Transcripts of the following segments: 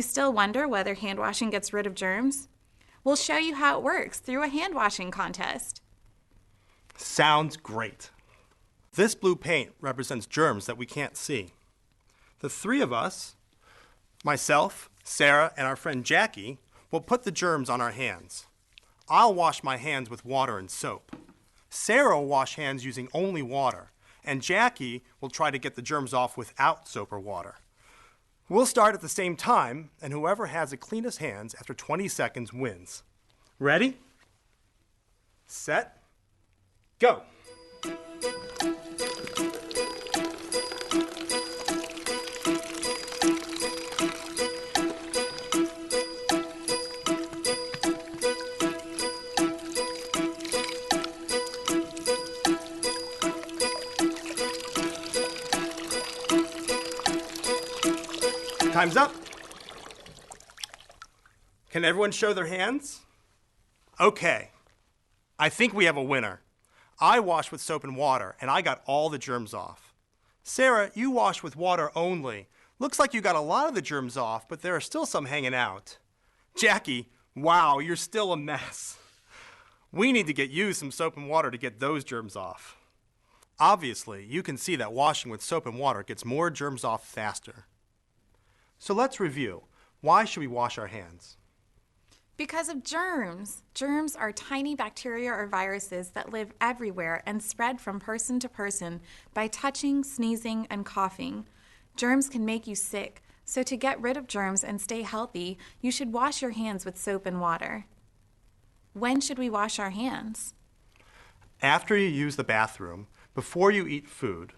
You still wonder whether hand washing gets rid of germs? We'll show you how it works through a hand washing contest. Sounds great. This blue paint represents germs that we can't see. The three of us, myself, Sarah, and our friend Jackie, will put the germs on our hands. I'll wash my hands with water and soap. Sarah will wash hands using only water, and Jackie will try to get the germs off without soap or water. We'll start at the same time, and whoever has the cleanest hands after 20 seconds wins. Ready? Set? Go! Time's up. Can everyone show their hands? Okay. I think we have a winner. I washed with soap and water, and I got all the germs off. Sarah, you washed with water only. Looks like you got a lot of the germs off, but there are still some hanging out. Jackie, wow, you're still a mess. We need to get you some soap and water to get those germs off. Obviously, you can see that washing with soap and water gets more germs off faster. So let's review. Why should we wash our hands? Because of germs. Germs are tiny bacteria or viruses that live everywhere and spread from person to person by touching, sneezing, and coughing. Germs can make you sick, so to get rid of germs and stay healthy, you should wash your hands with soap and water. When should we wash our hands? After you use the bathroom, before you eat food,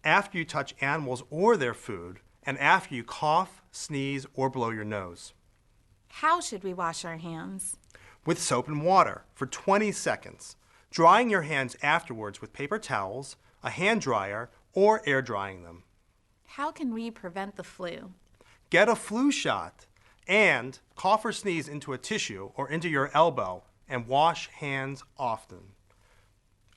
after you touch animals or their food, and after you cough, sneeze, or blow your nose. How should we wash our hands? With soap and water for 20 seconds, drying your hands afterwards with paper towels, a hand dryer, or air drying them. How can we prevent the flu? Get a flu shot and cough or sneeze into a tissue or into your elbow and wash hands often.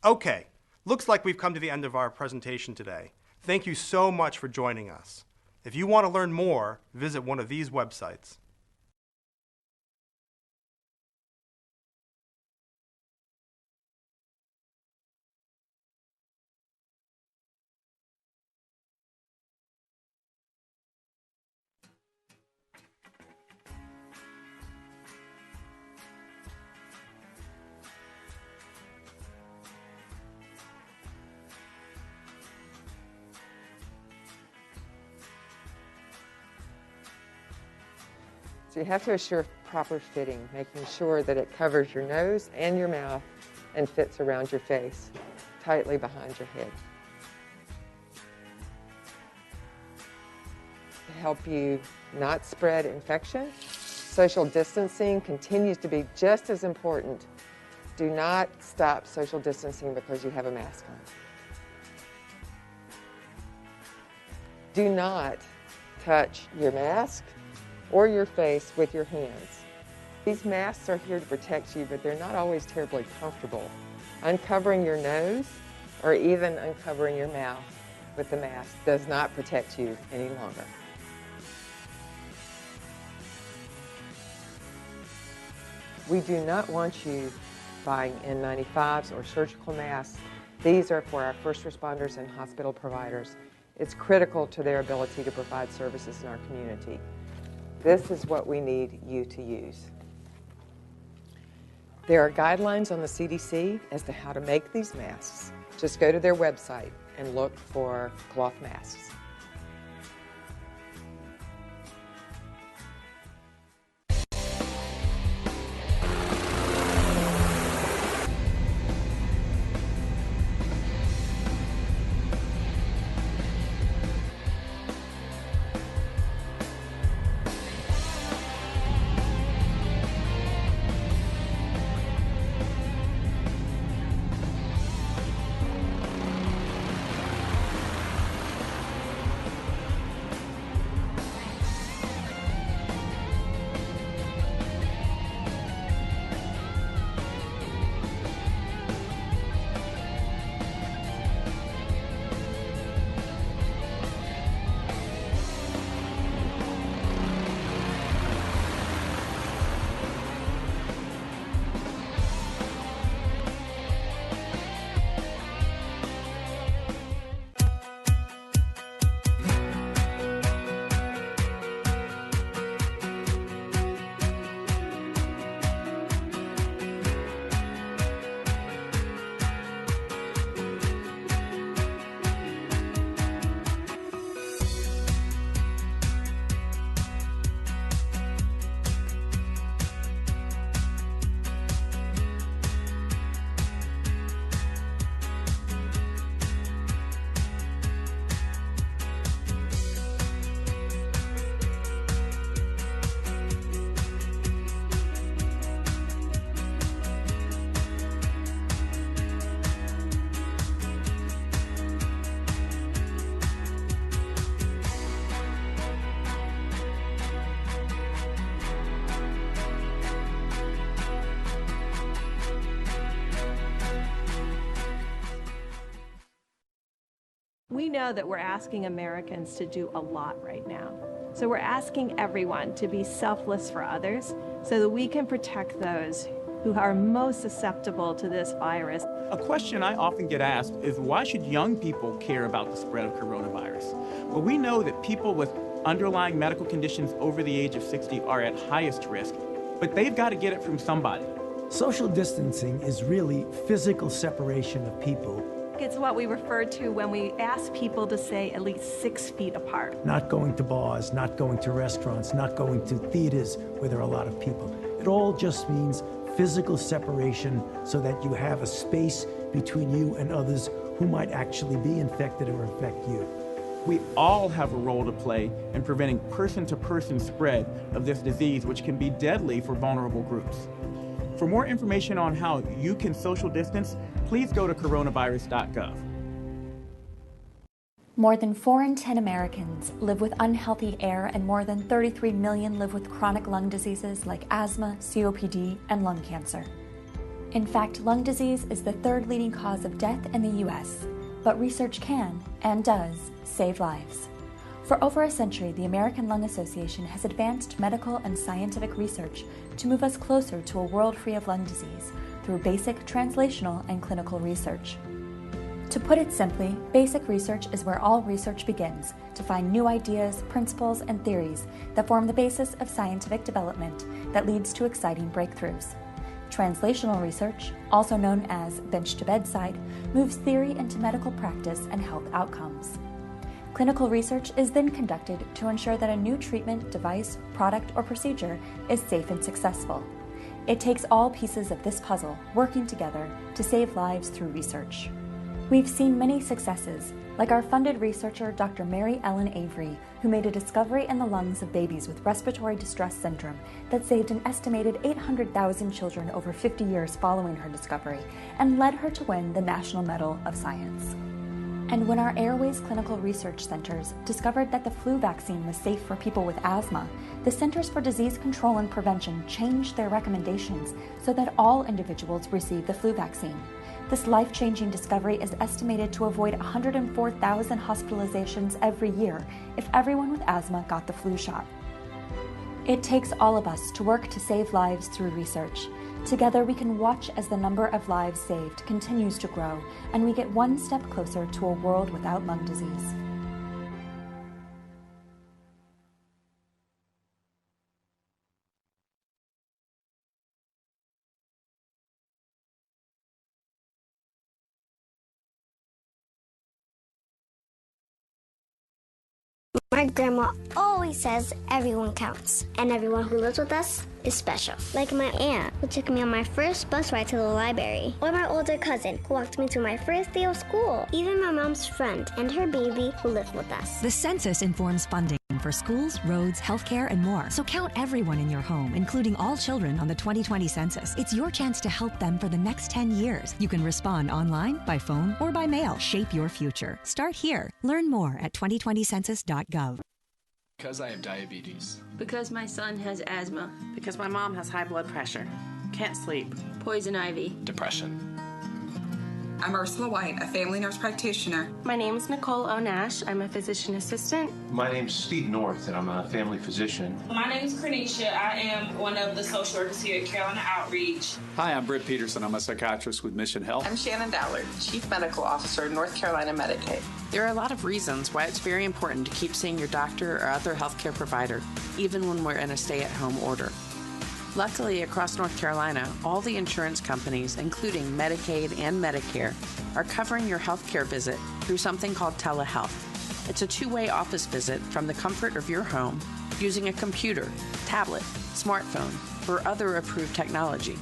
Okay, looks like we've come to the end of our presentation today. Thank you so much for joining us. If you want to learn more, visit one of these websites. So you have to assure proper fitting, making sure that it covers your nose and your mouth and fits around your face, tightly behind your head. To help you not spread infection, social distancing continues to be just as important. Do not stop social distancing because you have a mask on. Do not touch your mask or your face with your hands. These masks are here to protect you, but they're not always terribly comfortable. Uncovering your nose or even uncovering your mouth with the mask does not protect you any longer. We do not want you buying N95s or surgical masks. These are for our first responders and hospital providers. It's critical to their ability to provide services in our community. This is what we need you to use. There are guidelines on the CDC as to how to make these masks. Just go to their website and look for cloth masks. We know that we're asking Americans to do a lot right now. So we're asking everyone to be selfless for others so that we can protect those who are most susceptible to this virus. A question I often get asked is, why should young people care about the spread of coronavirus? Well, we know that people with underlying medical conditions over the age of 60 are at highest risk, but they've got to get it from somebody. Social distancing is really physical separation of people. It's what we refer to when we ask people to stay at least 6 feet apart. Not going to bars, not going to restaurants, not going to theaters where there are a lot of people. It all just means physical separation so that you have a space between you and others who might actually be infected or infect you. We all have a role to play in preventing person-to-person spread of this disease, which can be deadly for vulnerable groups. For more information on how you can social distance, please go to coronavirus.gov. More than 4 in 10 Americans live with unhealthy air, and more than 33 million live with chronic lung diseases like asthma, COPD, and lung cancer. In fact, lung disease is the 3rd leading cause of death in the U.S., but research can, and does, save lives. For over a century, the American Lung Association has advanced medical and scientific research to move us closer to a world free of lung disease through basic, translational, and clinical research. To put it simply, basic research is where all research begins, to find new ideas, principles, and theories that form the basis of scientific development that leads to exciting breakthroughs. Translational research, also known as bench to bedside, moves theory into medical practice and health outcomes. Clinical research is then conducted to ensure that a new treatment, device, product, or procedure is safe and successful. It takes all pieces of this puzzle working together to save lives through research. We've seen many successes, like our funded researcher Dr. Mary Ellen Avery, who made a discovery in the lungs of babies with respiratory distress syndrome that saved an estimated 800,000 children over 50 years following her discovery, and led her to win the National Medal of Science. And when our Airways Clinical Research Centers discovered that the flu vaccine was safe for people with asthma, the Centers for Disease Control and Prevention changed their recommendations so that all individuals receive the flu vaccine. This life-changing discovery is estimated to avoid 104,000 hospitalizations every year if everyone with asthma got the flu shot. It takes all of us to work to save lives through research. Together we can watch as the number of lives saved continues to grow, and we get one step closer to a world without lung disease. My grandma always says everyone counts, and everyone who lives with us is special. Like my aunt, who took me on my first bus ride to the library, or my older cousin, who walked me to my first day of school, even my mom's friend and her baby who lives with us. The census informs funding for schools, roads, healthcare, and more. So count everyone in your home, including all children on the 2020 census. It's your chance to help them for the next 10 years. You can respond online, by phone, or by mail. Shape your future. Start here. Learn more at 2020census.gov. Because I have diabetes. Because my son has asthma. Because my mom has high blood pressure. Can't sleep. Poison ivy. Depression. I'm Ursula White, a family nurse practitioner. My name is Nicole O'Nash. I'm a physician assistant. My name's Steve North, and I'm a family physician. My name is Cornisha. I am one of the social workers here at Carolina Outreach. Hi, I'm Britt Peterson. I'm a psychiatrist with Mission Health. I'm Shannon Dowler, Chief Medical Officer, North Carolina Medicaid. There are a lot of reasons why it's very important to keep seeing your doctor or other healthcare provider, even when we're in a stay-at-home order. Luckily, across North Carolina, all the insurance companies, including Medicaid and Medicare, are covering your healthcare visit through something called telehealth. It's a two-way office visit from the comfort of your home using a computer, tablet, smartphone, or other approved technology.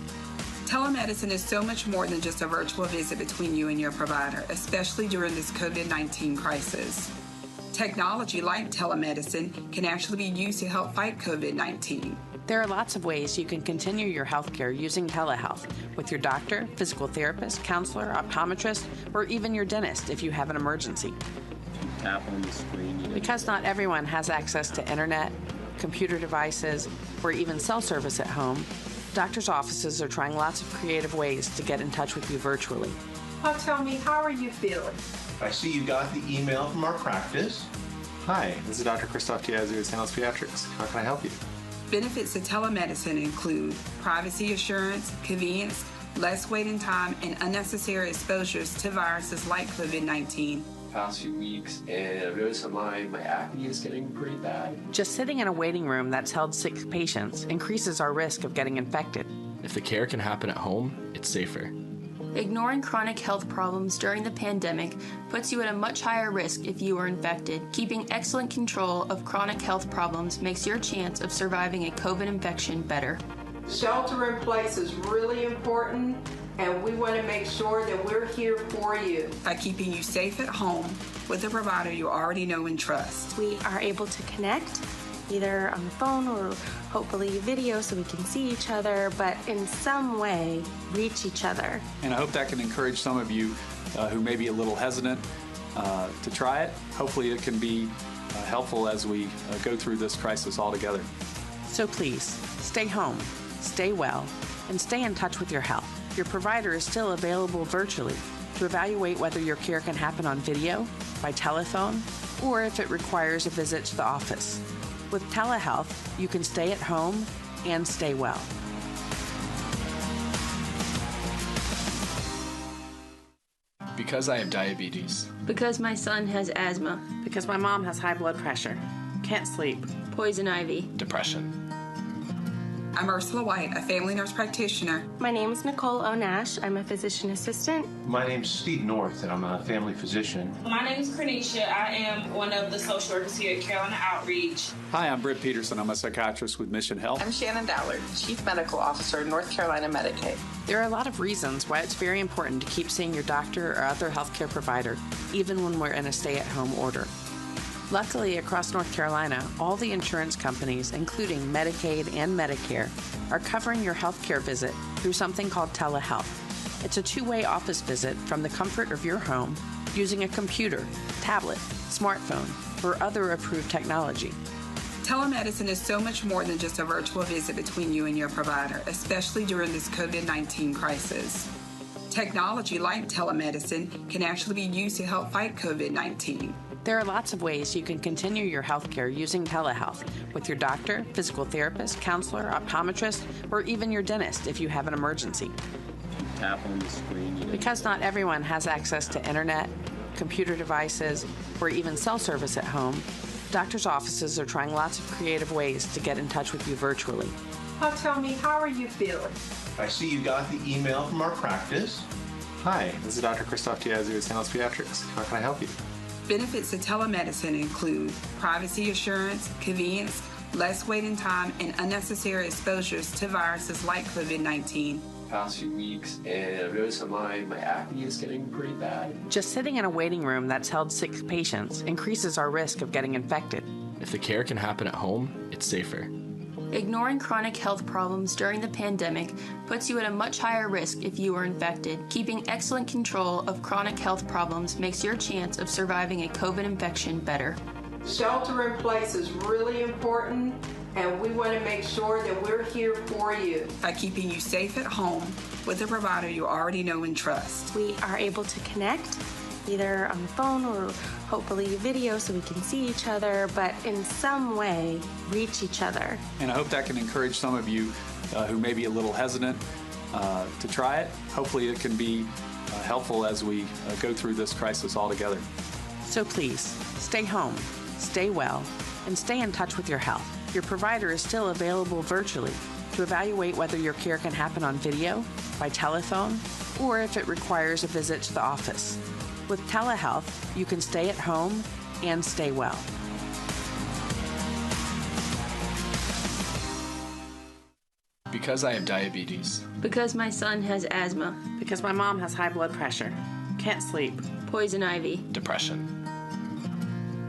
Telemedicine is so much more than just a virtual visit between you and your provider, especially during this COVID-19 crisis. Technology like telemedicine can actually be used to help fight COVID-19. There are lots of ways you can continue your health care using telehealth with your doctor, physical therapist, counselor, optometrist, or even your dentist if you have an emergency. Tap on the screen. Because not everyone has access to internet, computer devices, or even cell service at home, doctors' offices are trying lots of creative ways to get in touch with you virtually. Tell me, how are you feeling? I see you got the email from our practice. Hi, this is Dr. Christoph Diazu with Handles Pediatrics. How can I help you? Benefits of telemedicine include privacy assurance, convenience, less waiting time, and unnecessary exposures to viruses like COVID-19. Past few weeks, and I've noticed that my acne is getting pretty bad. Just sitting in a waiting room that's held 6 patients increases our risk of getting infected. If the care can happen at home, it's safer. Ignoring chronic health problems during the pandemic puts you at a much higher risk if you are infected. Keeping excellent control of chronic health problems makes your chance of surviving a COVID infection better. Shelter in place is really important, and we want to make sure that we're here for you. By keeping you safe at home with a provider you already know and trust. We are able to connect either on the phone or hopefully video so we can see each other, but in some way reach each other. And I hope that can encourage some of you who may be a little hesitant to try it. Hopefully it can be helpful as we go through this crisis all together. So please, stay home, stay well, and stay in touch with your health. Your provider is still available virtually to evaluate whether your care can happen on video, by telephone, or if it requires a visit to the office. With telehealth, you can stay at home and stay well. Because I have diabetes. Because my son has asthma. Because my mom has high blood pressure. Can't sleep. Poison ivy. Depression. I'm Ursula White, a family nurse practitioner. My name is Nicole Onash. I'm a physician assistant. My name's Steve North, and I'm a family physician. My name is Cornisha. I am one of the social workers here at Carolina Outreach. Hi, I'm Britt Peterson. I'm a psychiatrist with Mission Health. I'm Shannon Dowler, Chief Medical Officer, North Carolina Medicaid. There are a lot of reasons why it's very important to keep seeing your doctor or other healthcare provider, even when we're in a stay-at-home order. Luckily, across North Carolina, all the insurance companies, including Medicaid and Medicare, are covering your healthcare visit through something called telehealth. It's a two-way office visit from the comfort of your home using a computer, tablet, smartphone, or other approved technology. Telemedicine is so much more than just a virtual visit between you and your provider, especially during this COVID-19 crisis. Technology like telemedicine can actually be used to help fight COVID-19. There are lots of ways you can continue your health care using telehealth with your doctor, physical therapist, counselor, optometrist, or even your dentist if you have an emergency. Tap on the screen. Because not everyone has access to internet, computer devices, or even cell service at home, doctors' offices are trying lots of creative ways to get in touch with you virtually. Now tell me, how are you feeling? I see you got the email from our practice. Hi, this is Dr. Christoph Diazu with Handles Pediatrics. How can I help you? Benefits of telemedicine include privacy assurance, convenience, less waiting time, and unnecessary exposures to viruses like COVID-19. Past few weeks, and I've noticed that my acne is getting pretty bad. Just sitting in a waiting room that's held 6 patients increases our risk of getting infected. If the care can happen at home, it's safer. Ignoring chronic health problems during the pandemic puts you at a much higher risk if you are infected. Keeping excellent control of chronic health problems makes your chance of surviving a COVID infection better. Shelter in place is really important, and we want to make sure that we're here for you. By keeping you safe at home with a provider you already know and trust. We are able to connect either on the phone or hopefully video so we can see each other, but in some way reach each other. And I hope that can encourage some of you who may be a little hesitant to try it. Hopefully it can be helpful as we go through this crisis all together. So please, stay home, stay well, and stay in touch with your health. Your provider is still available virtually to evaluate whether your care can happen on video, by telephone, or if it requires a visit to the office. With telehealth, you can stay at home and stay well. Because I have diabetes. Because my son has asthma. Because my mom has high blood pressure. Can't sleep. Poison ivy. Depression.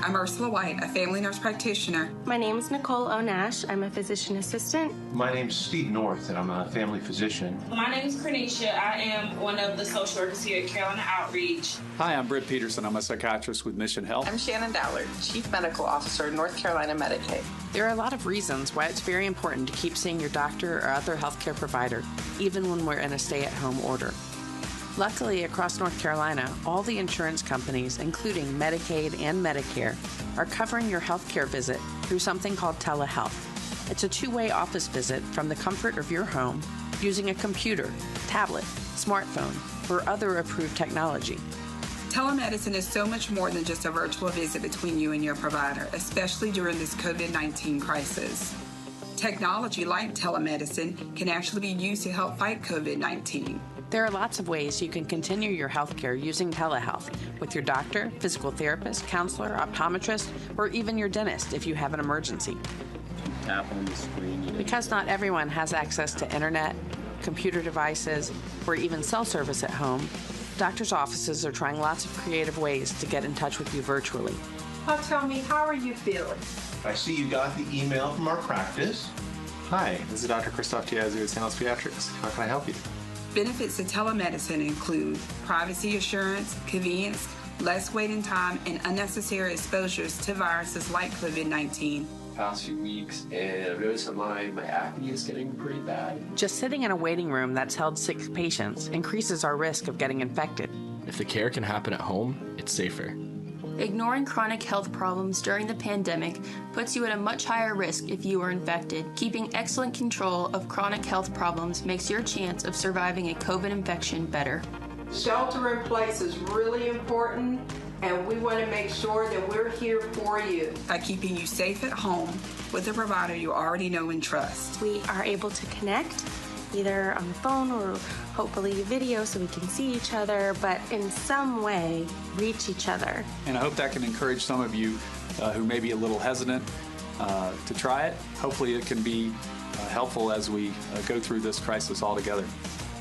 I'm Ursula White, a family nurse practitioner. My name is Nicole Onash. I'm a physician assistant. My name's Steve North, and I'm a family physician. My name is Cornisha. I am one of the social workers here at Carolina Outreach. Hi, I'm Britt Peterson. I'm a psychiatrist with Mission Health. I'm Shannon Dowler, Chief Medical Officer, North Carolina Medicaid. There are a lot of reasons why it's very important to keep seeing your doctor or other healthcare provider, even when we're in a stay-at-home order. Luckily, across North Carolina, all the insurance companies, including Medicaid and Medicare, are covering your health care visit through something called telehealth. It's a two-way office visit from the comfort of your home using a computer, tablet, smartphone, or other approved technology. Telemedicine is so much more than just a virtual visit between you and your provider, especially during this COVID-19 crisis. Technology like telemedicine can actually be used to help fight COVID-19. There are lots of ways you can continue your health care using telehealth with your doctor, physical therapist, counselor, optometrist, or even your dentist if you have an emergency. Tap on the screen. Because not everyone has access to internet, computer devices, or even cell service at home, doctors' offices are trying lots of creative ways to get in touch with you virtually. Tell me, how are you feeling? I see you got the email from our practice. Hi, this is Dr. Christoph Diaz with St. Louis Pediatrics. How can I help you? Benefits of telemedicine include privacy assurance, convenience, less waiting time, and unnecessary exposures to viruses like COVID-19. Past few weeks, and I've noticed that my acne is getting pretty bad. Just sitting in a waiting room that's held 6 patients increases our risk of getting infected. If the care can happen at home, it's safer. Ignoring chronic health problems during the pandemic puts you at a much higher risk if you are infected. Keeping excellent control of chronic health problems makes your chance of surviving a COVID infection better. Shelter in place is really important, and we want to make sure that we're here for you. By keeping you safe at home with a provider you already know and trust. We are able to connect either on the phone or hopefully video so we can see each other, but in some way reach each other. And I hope that can encourage some of you who may be a little hesitant to try it. Hopefully it can be helpful as we go through this crisis all together.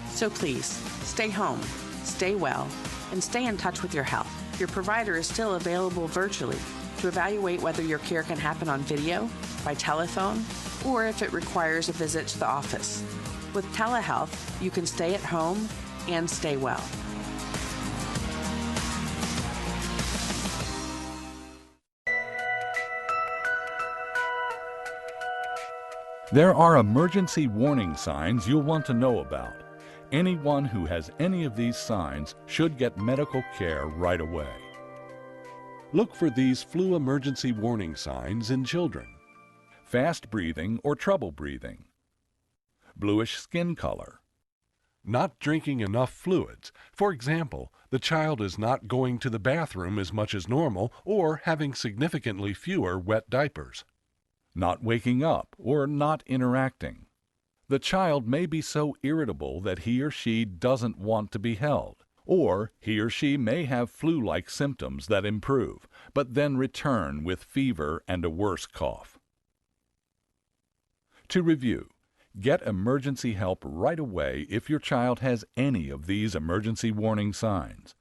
So please, stay home, stay well, and stay in touch with your health. Your provider is still available virtually to evaluate whether your care can happen on video, by telephone, or if it requires a visit to the office. With telehealth, you can stay at home and stay well. There are emergency warning signs you'll want to know about. Anyone who has any of these signs should get medical care right away. Look for these flu emergency warning signs in children: fast breathing or trouble breathing, bluish skin color, not drinking enough fluids. For example, the child is not going to the bathroom as much as normal or having significantly fewer wet diapers. Not waking up or not interacting. The child may be so irritable that he or she doesn't want to be held, or he or she may have flu-like symptoms that improve, but then return with fever and a worse cough. To review, get emergency help right away if your child has any of these emergency warning signs: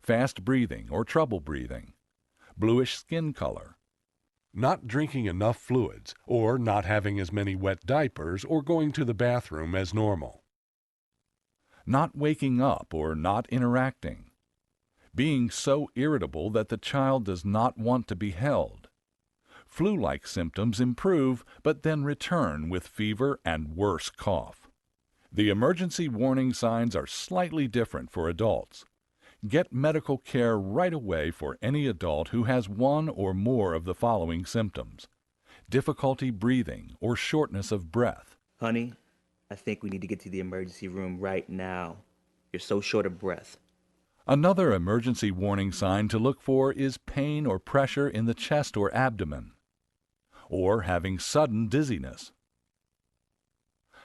fast breathing or trouble breathing, bluish skin color, not drinking enough fluids, or not having as many wet diapers or going to the bathroom as normal, not waking up or not interacting, being so irritable that the child does not want to be held. Flu-like symptoms improve but then return with fever and worse cough. The emergency warning signs are slightly different for adults. Get medical care right away for any adult who has one or more of the following symptoms: difficulty breathing or shortness of breath. Honey, I think we need to get to the emergency room right now. You're so short of breath. Another emergency warning sign to look for is pain or pressure in the chest or abdomen, or having sudden dizziness.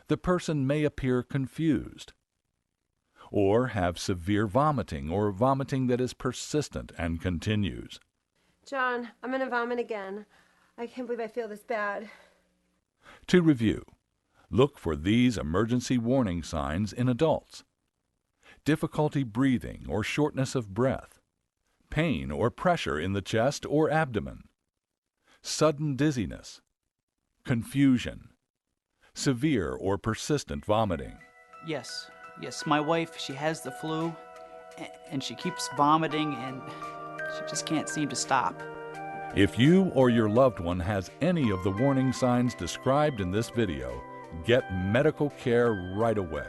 The person may appear confused, or have severe vomiting or vomiting that is persistent and continues. John, I'm going to vomit again. I can't believe I feel this bad. To review, look for these emergency warning signs in adults: difficulty breathing or shortness of breath, pain or pressure in the chest or abdomen, sudden dizziness, confusion, severe or persistent vomiting. Yes, my wife, she has the flu, and she keeps vomiting, and she just can't seem to stop. If you or your loved one has any of the warning signs described in this video, get medical care right away.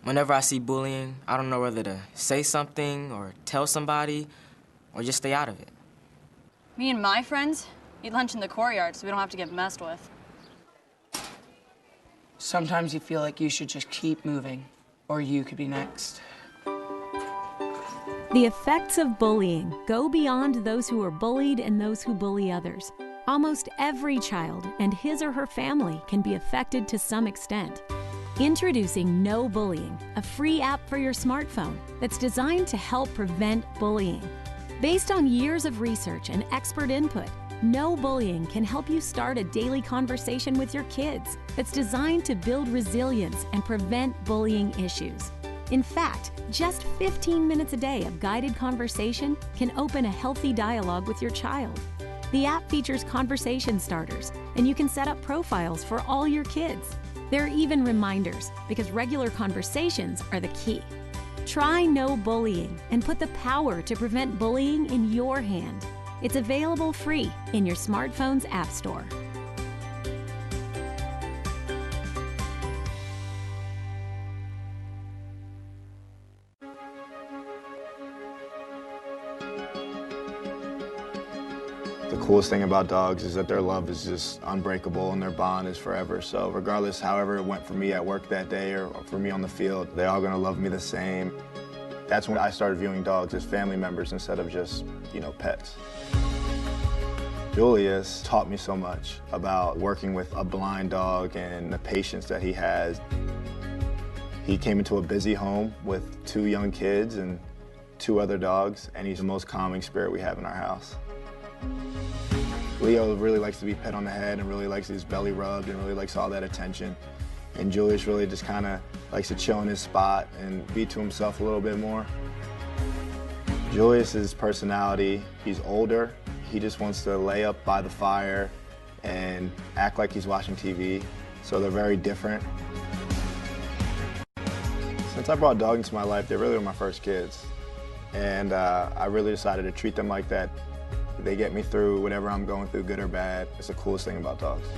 Whenever I see bullying, I don't know whether to say something or tell somebody or just stay out of it. Me and my friends eat lunch in the courtyard so we don't have to get messed with. Sometimes you feel like you should just keep moving, or you could be next. The effects of bullying go beyond those who are bullied and those who bully others. Almost every child and his or her family can be affected to some extent. Introducing No Bullying, a free app for your smartphone that's designed to help prevent bullying. Based on years of research and expert input, No Bullying can help you start a daily conversation with your kids that's designed to build resilience and prevent bullying issues. In fact, just 15 minutes a day of guided conversation can open a healthy dialogue with your child. The app features conversation starters, and you can set up profiles for all your kids. There are even reminders, because regular conversations are the key. Try No Bullying and put the power to prevent bullying in your hand. It's available free in your smartphone's app store. The coolest thing about dogs is that their love is just unbreakable and their bond is forever. So regardless, however it went for me at work that day or for me on the field, they're all gonna love me the same. That's when I started viewing dogs as family members instead of just, pets. Julius taught me so much about working with a blind dog and the patience that he has. He came into a busy home with 2 young kids and 2 other dogs, and he's the most calming spirit we have in our house. Leo really likes to be pet on the head and really likes his belly rubbed and really likes all that attention. And Julius really just kind of likes to chill in his spot and be to himself a little bit more. Julius's personality, he's older. He just wants to lay up by the fire and act like he's watching TV. So they're very different. Since I brought dogs into my life, they really were my first kids. And I really decided to treat them like that. They get me through whatever I'm going through, good or bad. It's the coolest thing about dogs.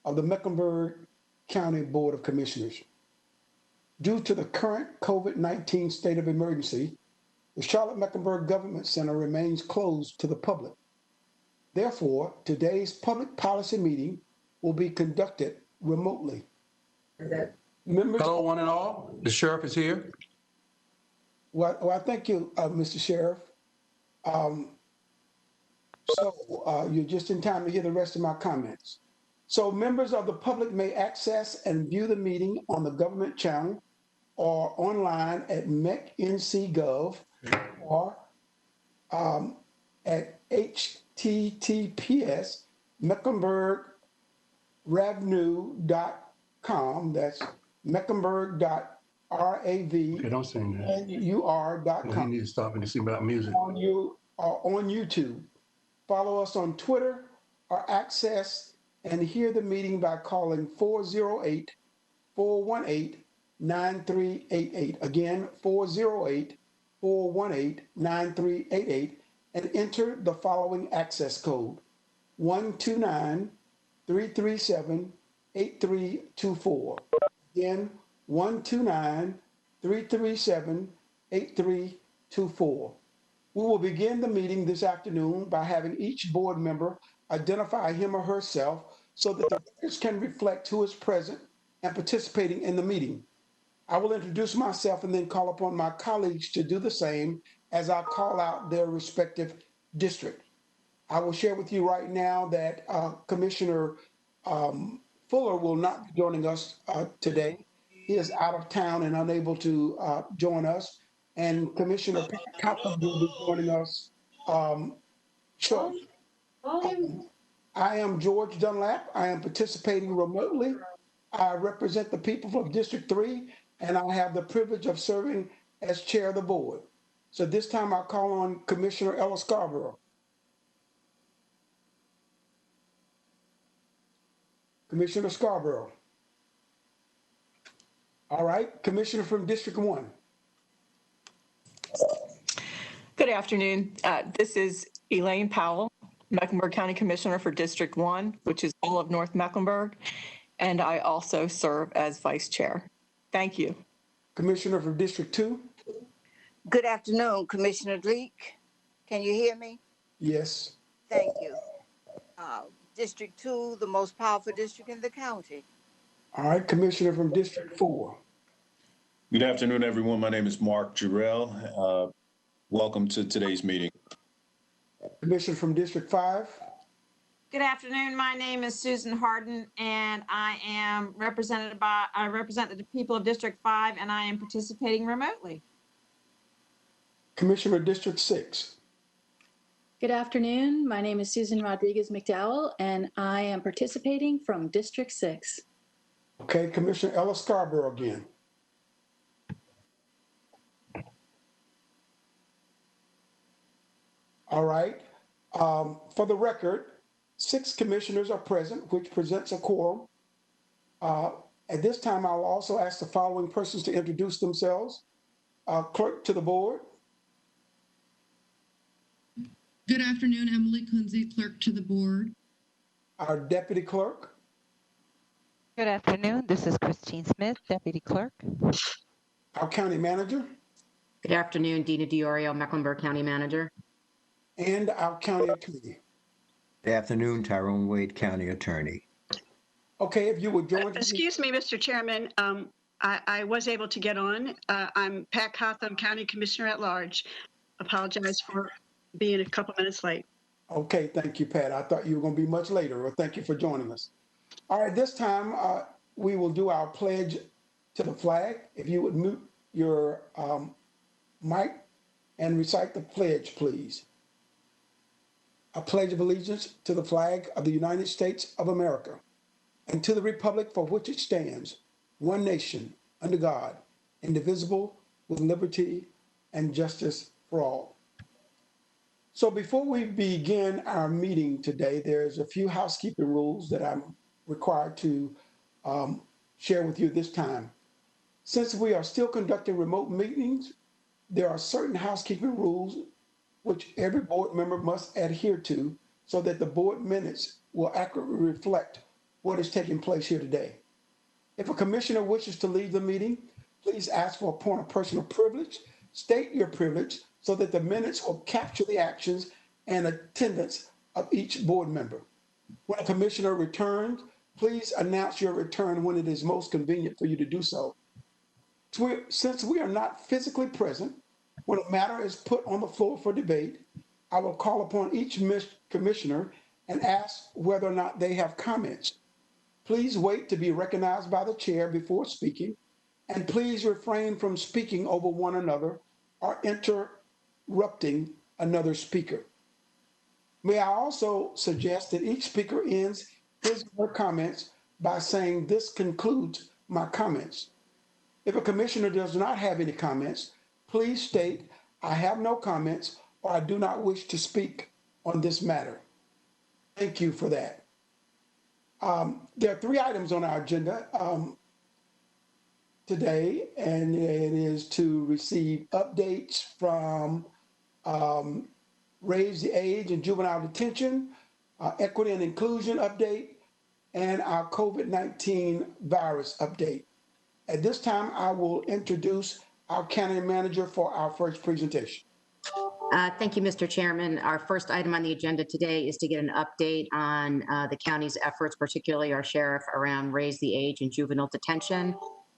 Of the Mecklenburg County Board of Commissioners. Due to the current COVID-19 state of emergency, the Charlotte-Mecklenburg Government Center remains closed to the public. Therefore, today's public policy meeting will be conducted remotely. Hello, one and all. The sheriff is here. Well, thank you, Mr. Sheriff. You're just in time to hear the rest of my comments. So members of the public may access and view the meeting on the government channel or online at MECNC.gov or at https://mecklenburgravenu.com. That's mecklenburg.rav. Okay, don't sing that. NUR.com. You need to stop and sing about music. On YouTube. Follow us on Twitter or access and hear the meeting by calling 408-418-9388. Again, 408-418-9388 and enter the following access code: 129-337-8324. Again, 129-337-8324. We will begin the meeting this afternoon by having each board member identify him or herself so that the records can reflect who is present and participating in the meeting. I will introduce myself and then call upon my colleagues to do the same as I call out their respective district. I will share with you right now that Commissioner Fuller will not be joining us today. He is out of town and unable to join us. And Commissioner Cotton will be joining us shortly. I am George Dunlap. I am participating remotely. I represent the people of District 3, and I have the privilege of serving as chair of the board. So this time I'll call on Commissioner Ella Scarborough. Commissioner Scarborough. All right, Commissioner from District 1. Good afternoon. This is Elaine Powell, Mecklenburg County Commissioner for District 1, which is all of North Mecklenburg, and I also serve as Vice Chair. Thank you. Commissioner from District 2. Good afternoon, Commissioner Leek. Can you hear me? Yes. Thank you. District 2, the most powerful district in the county. All right, Commissioner from District 4. Good afternoon, everyone. My name is Mark Jarrell. Welcome to today's meeting. Commissioner from District 5. Good afternoon. My name is Susan Harden, and I represent the people of District 5, and I am participating remotely. Commissioner District 6. Good afternoon. My name is Susan Rodriguez McDowell, and I am participating from District 6. Okay, Commissioner Ella Scarborough again. All right. For the record, 6 commissioners are present, which presents a quorum. At this time, I will also ask the following persons to introduce themselves. Clerk to the board. Good afternoon, Emily Kunze, clerk to the board. Our deputy clerk. Good afternoon. This is Christine Smith, deputy clerk. Our county manager. Good afternoon, Dena Diorio, Mecklenburg County manager. And our county attorney. Good afternoon, Tyrone Wade, county attorney. Okay, if you would join. Excuse me, Mr. Chairman. I was able to get on. I'm Pat Cotham, county commissioner at large. Apologize for being a couple minutes late. Okay, thank you, Pat. I thought you were going to be much later. Well, thank you for joining us. All right, this time we will do our pledge to the flag. If you would mute your mic and recite the pledge, please. I pledge of allegiance to the flag of the United States of America and to the republic for which it stands, one nation, under God, indivisible, with liberty and justice for all. So before we begin our meeting today, there's a few housekeeping rules that I'm required to share with you this time. Since we are still conducting remote meetings, there are certain housekeeping rules which every board member must adhere to so that the board minutes will accurately reflect what is taking place here today. If a commissioner wishes to leave the meeting, please ask for a point of personal privilege. State your privilege so that the minutes will capture the actions and attendance of each board member. When a commissioner returns, please announce your return when it is most convenient for you to do so. Since we are not physically present, When a matter is put on the floor for debate, I will call upon each commissioner and ask whether or not they have comments. Please wait to be recognized by the chair before speaking, and please refrain from speaking over one another or interrupting another speaker. May I also suggest that each speaker ends his or her comments by saying, "This concludes my comments." If a commissioner does not have any comments, please state, "I have no comments," or "I do not wish to speak on this matter." Thank you for that. There are 3 items on our agenda today, and it is to receive updates from Raise the Age and Juvenile Detention, Equity and Inclusion update, and our COVID-19 virus update. At this time, I will introduce our county manager for our first presentation. Thank you, Mr. Chairman. Our first item on the agenda today is to get an update on the county's efforts, particularly our sheriff, around Raise the Age and Juvenile Detention.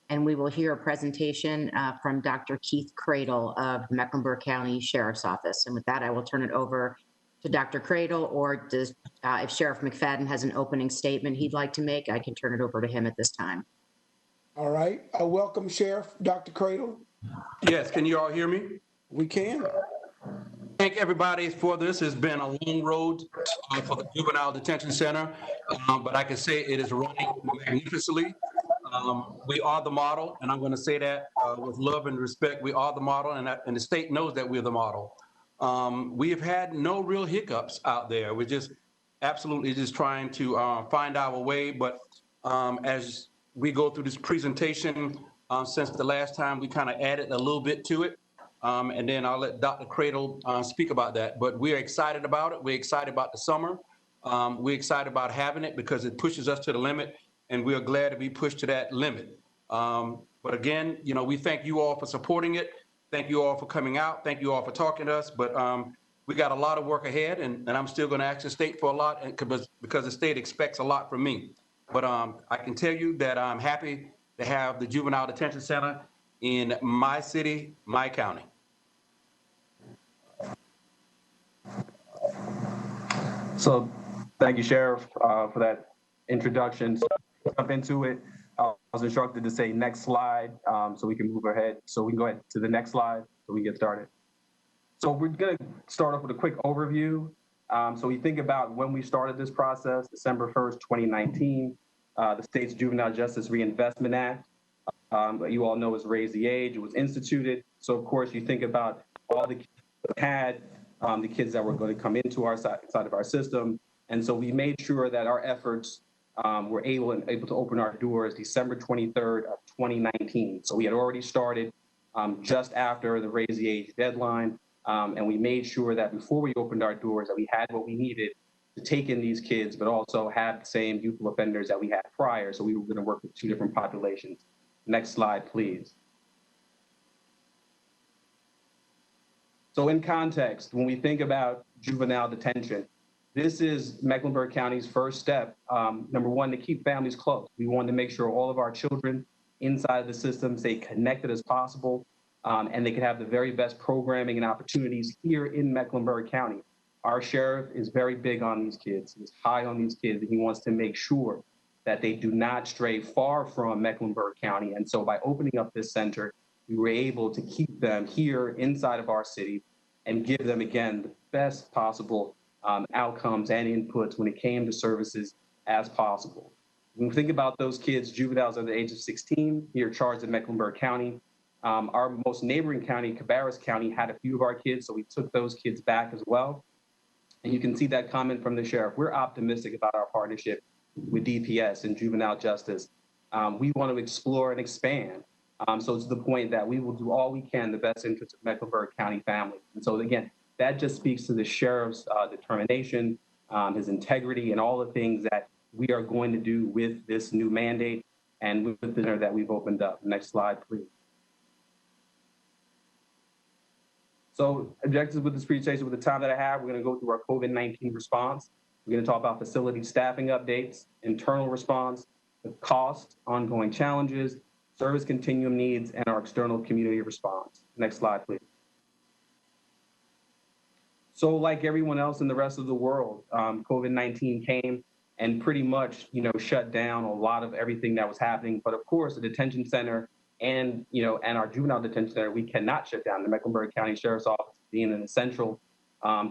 And we will hear a presentation from Dr. Keith Cradle of Mecklenburg County Sheriff's Office. And with that, I will turn it over to Dr. Cradle, or does, if Sheriff McFadden has an opening statement he'd like to make, I can turn it over to him at this time. All right. Welcome, Sheriff Dr. Cradle. Yes, can you all hear me? We can. Thank everybody for this. It's been a long road for the Juvenile Detention Center, but I can say it is running magnificently. We are the model, and I'm going to say that with love and respect. We are the model, and the state knows that we're the model. We have had no real hiccups out there. We're just absolutely just trying to find our way, but as we go through this presentation, since the last time, we kind of added a little bit to it. And then I'll let Dr. Cradle speak about that. But we're excited about it. We're excited about the summer. We're excited about having it because it pushes us to the limit, and we're glad to be pushed to that limit. But again, you know, we thank you all for supporting it. Thank you all for coming out. Thank you all for talking to us. But we got a lot of work ahead, and I'm still going to ask the state for a lot because the state expects a lot from me. But I can tell you that I'm happy to have the Juvenile Detention Center in my city, my county. So thank you, Sheriff, for that introduction. So jump into it. I was instructed to say next slide so we can move ahead. So we can go ahead to the next slide so we can get started. So we're going to start off with a quick overview. So we think about when we started this process, December 1st, 2019, the state's Juvenile Justice Reinvestment Act, you all know is Raise the Age. It was instituted. So of course you think about all the kids that had, the kids that were going to come into our side of our system. And so we made sure that our efforts were able to open our doors December 23rd of 2019. So we had already started just after the Raise the Age deadline. And we made sure that before we opened our doors that we had what we needed to take in these kids, but also have the same youthful offenders that we had prior. So we were going to work with 2 different populations. Next slide, please. So in context, when we think about juvenile detention, this is Mecklenburg County's first step. Number 1, to keep families close. We wanted to make sure all of our children inside the system stay connected as possible, and they could have the very best programming and opportunities here in Mecklenburg County. Our sheriff is very big on these kids. He's high on these kids, and he wants to make sure that they do not stray far from Mecklenburg County. And so by opening up this center, we were able to keep them here inside of our city and give them, again, the best possible outcomes and inputs when it came to services as possible. When we think about those kids, juveniles under the age of 16, here charged in Mecklenburg County. Our most neighboring county, Cabarrus County, had a few of our kids, so we took those kids back as well. And you can see that comment from the sheriff. We're optimistic about our partnership with DPS and juvenile justice. We want to explore and expand. So to the point that we will do all we can in the best interest of Mecklenburg County families. And so again, that just speaks to the sheriff's determination, his integrity, and all the things that we are going to do with this new mandate and with the center that we've opened up. Next slide, please. So objectives with this presentation, with the time that I have, we're going to go through our COVID-19 response. We're going to talk about facility staffing updates, internal response, the cost, ongoing challenges, service continuum needs, and our external community response. Next slide, please. So like everyone else in the rest of the world, COVID-19 came and pretty much, shut down a lot of everything that was happening. But of course, the detention center and our juvenile detention center, we cannot shut down. The Mecklenburg County Sheriff's Office being an essential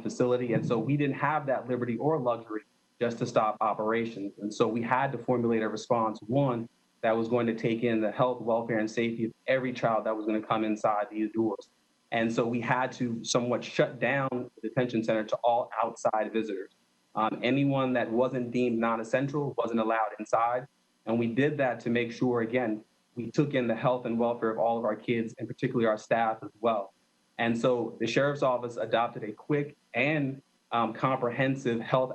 facility. And so we didn't have that liberty or luxury just to stop operations. And so we had to formulate a response, one, that was going to take in the health, welfare, and safety of every child that was going to come inside these doors. And so we had to somewhat shut down the detention center to all outside visitors. Anyone that wasn't deemed non-essential wasn't allowed inside. And we did that to make sure, again, we took in the health and welfare of all of our kids, and particularly our staff as well. And so the Sheriff's Office adopted a quick and comprehensive health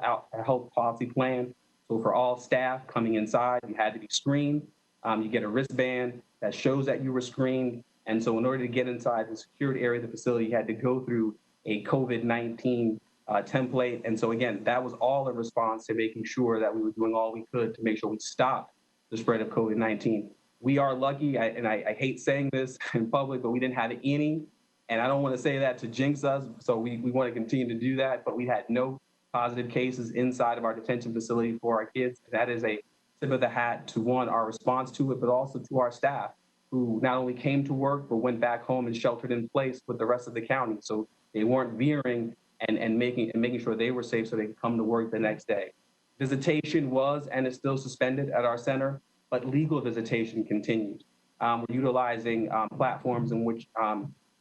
policy plan. So for all staff coming inside, you had to be screened. You get a wristband that shows that you were screened. And so in order to get inside the secured area of the facility, you had to go through a COVID-19 template. And so again, that was all in response to making sure that we were doing all we could to make sure we stopped the spread of COVID-19. We are lucky, and I hate saying this in public, but we didn't have any. And I don't want to say that to jinx us, so we want to continue to do that, but we had no positive cases inside of our detention facility for our kids. That is a tip of the hat to, one, our response to it, but also to our staff, who not only came to work, but went back home and sheltered in place with the rest of the county. So they weren't veering and making sure they were safe so they could come to work the next day. Visitation was and is still suspended at our center, but legal visitation continues. We're utilizing platforms in which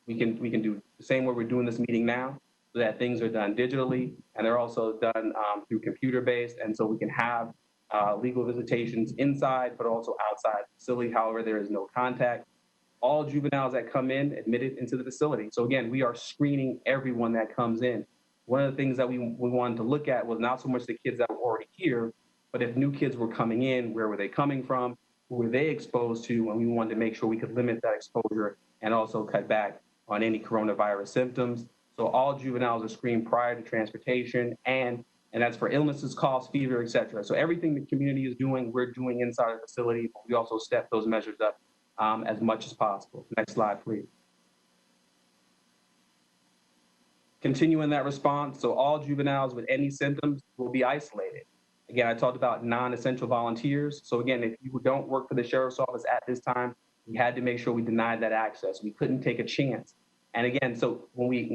we can do the same way we're doing this meeting now, so that things are done digitally, and they're also done through computer-based, and so we can have legal visitations inside, but also outside the facility. However, there is no contact. All juveniles that come in admitted into the facility. So again, we are screening everyone that comes in. One of the things that we wanted to look at was not so much the kids that were already here, but if new kids were coming in, where were they coming from? Who were they exposed to? And we wanted to make sure we could limit that exposure and also cut back on any coronavirus symptoms. So all juveniles are screened prior to transportation, and that's for illnesses, coughs, fever, et cetera. So everything the community is doing, we're doing inside the facility, but we also step those measures up as much as possible. Next slide, please. Continuing that response, so all juveniles with any symptoms will be isolated. Again, I talked about non-essential volunteers. So again, if you don't work for the Sheriff's Office at this time, we had to make sure we denied that access. We couldn't take a chance. And again, so when we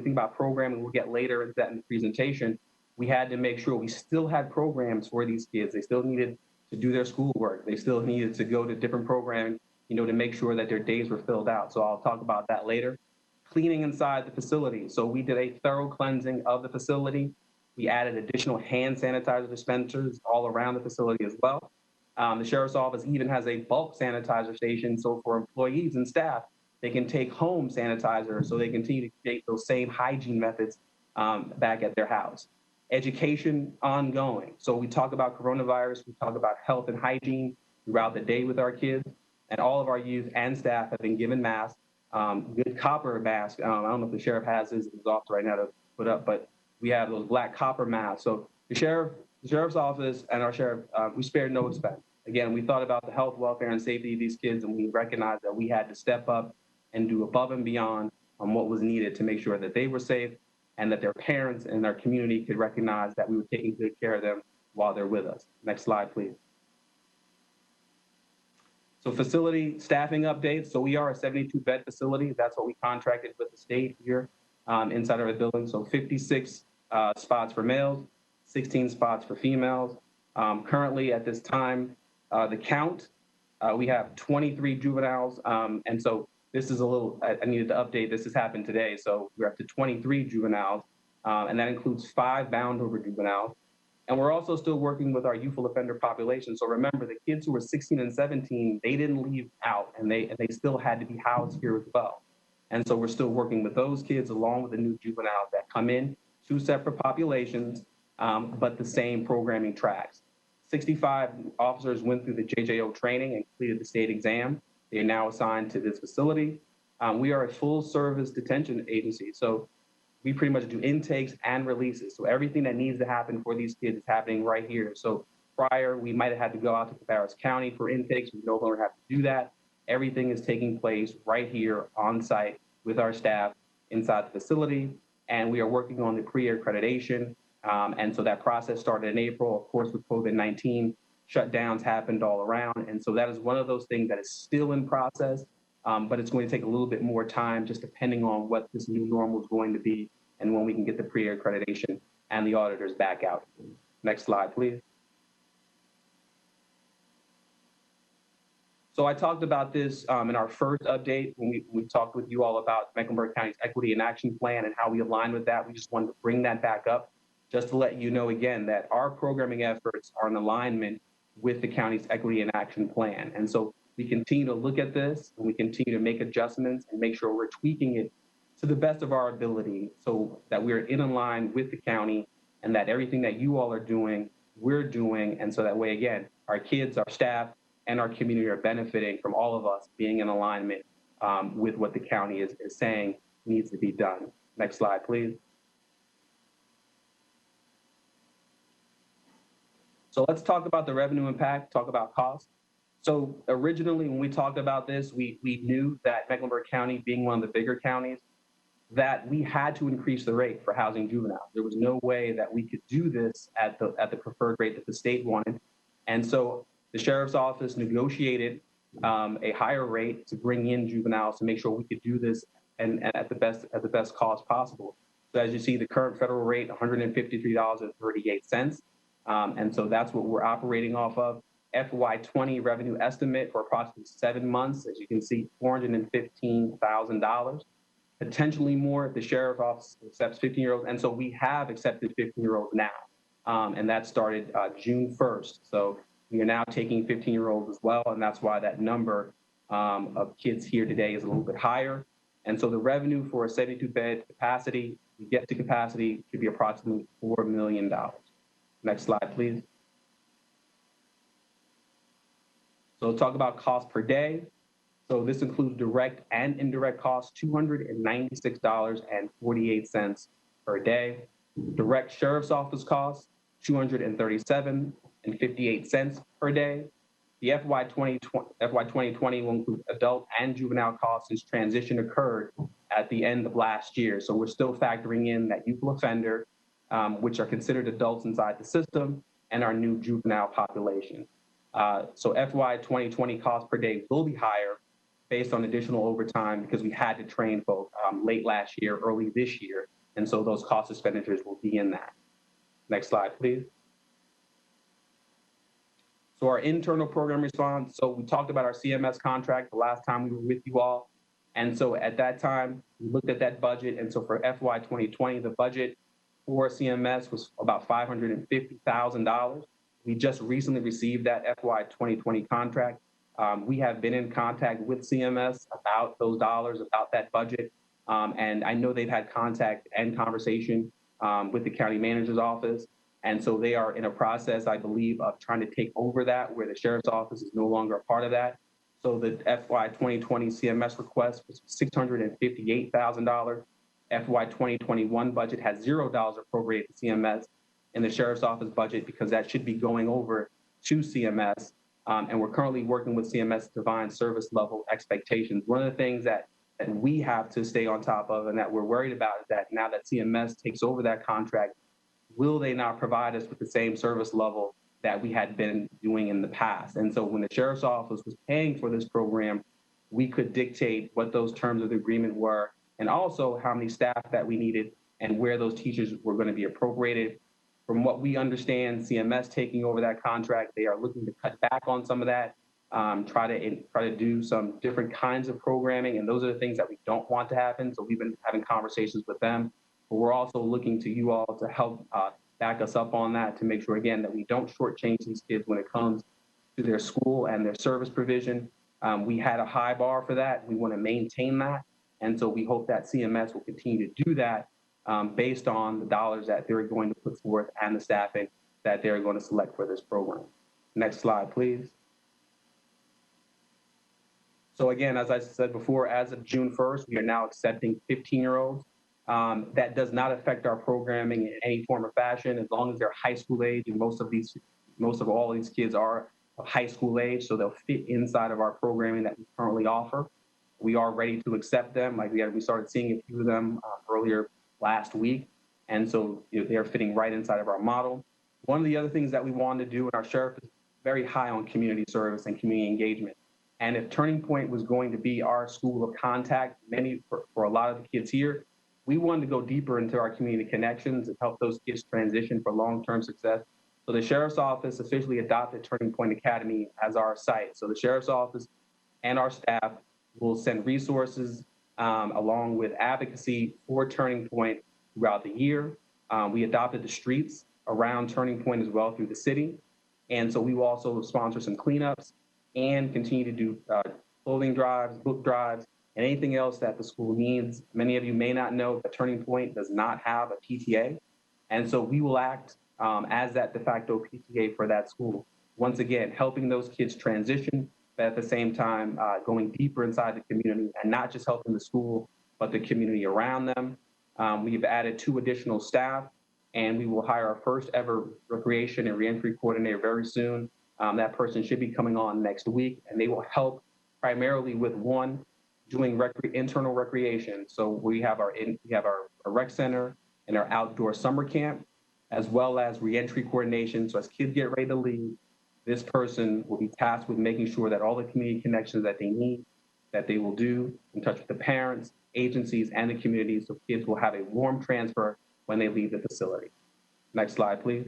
think about programming, we'll get later into that in the presentation, we had to make sure we still had programs for these kids. They still needed to do their schoolwork. They still needed to go to different programming, to make sure that their days were filled out. So I'll talk about that later. Cleaning inside the facility. So we did a thorough cleansing of the facility. We added additional hand sanitizer dispensers all around the facility as well. The Sheriff's Office even has a bulk sanitizer station. So for employees and staff, they can take home sanitizer so they continue to take those same hygiene methods back at their house. Education ongoing. So we talk about coronavirus, we talk about health and hygiene throughout the day with our kids, and all of our youth and staff have been given masks, good copper masks. I don't know if the sheriff has his off right now to put up, but we have those black copper masks. So the sheriff's office and our sheriff, we spared no expense. Again, we thought about the health, welfare, and safety of these kids, and we recognized that we had to step up and do above and beyond on what was needed to make sure that they were safe and that their parents and their community could recognize that we were taking good care of them while they're with us. Next slide, please. So facility staffing updates. So we are a 72-bed facility. That's what we contracted with the state here inside of our building. So 56 spots for males, 16 spots for females. Currently at this time, the count, we have 23 juveniles. And so this is a little, I needed to update, this has happened today. So we're up to 23 juveniles, and that includes 5 bound over juveniles. And we're also still working with our youthful offender population. So remember, the kids who were 16 and 17, they didn't leave out, and they still had to be housed here as well. And so we're still working with those kids along with the new juveniles that come in, 2 separate populations, but the same programming tracks. 65 officers went through the JJO training and completed the state exam. They are now assigned to this facility. We are a full service detention agency. So we pretty much do intakes and releases. So everything that needs to happen for these kids is happening right here. So prior, we might have had to go out to Cabarrus County for intakes. We no longer have to do that. Everything is taking place right here on site with our staff inside the facility. and we are working on the pre-accreditation. And so that process started in April. Of course, with COVID-19, shutdowns happened all around. And so that is one of those things that is still in process, but it's going to take a little bit more time, just depending on what this new normal is going to be and when we can get the pre-accreditation and the auditors back out. Next slide, please. So I talked about this in our first update when we talked with you all about Mecklenburg County's Equity in Action Plan and how we align with that. We just wanted to bring that back up just to let you know again that our programming efforts are in alignment with the county's Equity in Action Plan. And so we continue to look at this and we continue to make adjustments and make sure we're tweaking it to the best of our ability so that we're in line with the county and that everything that you all are doing, we're doing. And so that way, again, our kids, our staff, and our community are benefiting from all of us being in alignment with what the county is saying needs to be done. Next slide, please. So let's talk about the revenue impact, talk about cost. So originally, when we talked about this, we knew that Mecklenburg County, being one of the bigger counties, that we had to increase the rate for housing juveniles. There was no way that we could do this at the preferred rate that the state wanted. And so the sheriff's office negotiated a higher rate to bring in juveniles to make sure we could do this and at the best cost possible. So as you see, the current federal rate, $153.38. And so that's what we're operating off of. FY20 revenue estimate for approximately 7 months, as you can see, $415,000. Potentially more if the sheriff's office accepts 15-year-olds. And so we have accepted 15-year-olds now. And that started June 1st. So we are now taking 15-year-olds as well. And that's why that number of kids here today is a little bit higher. And so the revenue for a 72-bed capacity, to get to capacity, should be approximately $4 million. Next slide, please. So talk about cost per day. So this includes direct and indirect costs, $296.48 per day. Direct sheriff's office costs, $237.58 per day. The FY 2020 will include adult and juvenile costs since transition occurred at the end of last year. So we're still factoring in that youthful offender, which are considered adults inside the system, and our new juvenile population. So FY 2020 cost per day will be higher based on additional overtime because we had to train folks late last year, early this year. And so those cost expenditures will be in that. Next slide, please. So our internal program response. So we talked about our CMS contract the last time we were with you all. And so at that time, we looked at that budget. And so for FY 2020, the budget for CMS was about $550,000. We just recently received that FY 2020 contract. We have been in contact with CMS about those dollars, about that budget. And I know they've had contact and conversation with the county manager's office. And so they are in a process, I believe, of trying to take over that, where the sheriff's office is no longer a part of that. So the FY 2020 CMS request was $658,000. FY 2021 budget has $0 appropriated to CMS in the sheriff's office budget because that should be going over to CMS. And we're currently working with CMS to define service level expectations. One of the things that we have to stay on top of and that we're worried about is that now that CMS takes over that contract, will they not provide us with the same service level that we had been doing in the past? And so when the sheriff's office was paying for this program, we could dictate what those terms of the agreement were and also how many staff that we needed and where those teachers were going to be appropriated. From what we understand, CMS taking over that contract, they are looking to cut back on some of that, try to do some different kinds of programming, and those are the things that we don't want to happen. So we've been having conversations with them, but we're also looking to you all to help back us up on that to make sure, again, that we don't shortchange these kids when it comes to their school and their service provision. We had a high bar for that. We want to maintain that, and so we hope that CMS will continue to do that based on the dollars that they're going to put forth and the staffing that they're going to select for this program. Next slide, please. So again, as I said before, as of June 1st, we are now accepting 15-year-olds. That does not affect our programming in any form or fashion as long as they're high school age, and most of all these kids are of high school age, so they'll fit inside of our programming that we currently offer. We are ready to accept them. Like we started seeing a few of them earlier last week. And so they're fitting right inside of our model. One of the other things that we wanted to do, and our sheriff is very high on community service and community engagement. And if Turning Point was going to be our school of contact, for a lot of the kids here, we wanted to go deeper into our community connections and help those kids transition for long-term success. So the Sheriff's Office officially adopted Turning Point Academy as our site. So the Sheriff's Office and our staff will send resources along with advocacy for Turning Point throughout the year. We adopted the streets around Turning Point as well through the city. And so we will also sponsor some cleanups and continue to do clothing drives, book drives, and anything else that the school needs. Many of you may not know that Turning Point does not have a PTA. And so we will act as that de facto PTA for that school. Once again, helping those kids transition, but at the same time, going deeper inside the community and not just helping the school, but the community around them. We've added 2 additional staff, and we will hire our first ever recreation and reentry coordinator very soon. That person should be coming on next week, and they will help primarily with doing internal recreation. So we have our rec center and our outdoor summer camp, as well as reentry coordination. So as kids get ready to leave, this person will be tasked with making sure that all the community connections that they need, that they will do in touch with the parents, agencies, and the community, so kids will have a warm transfer when they leave the facility. Next slide, please.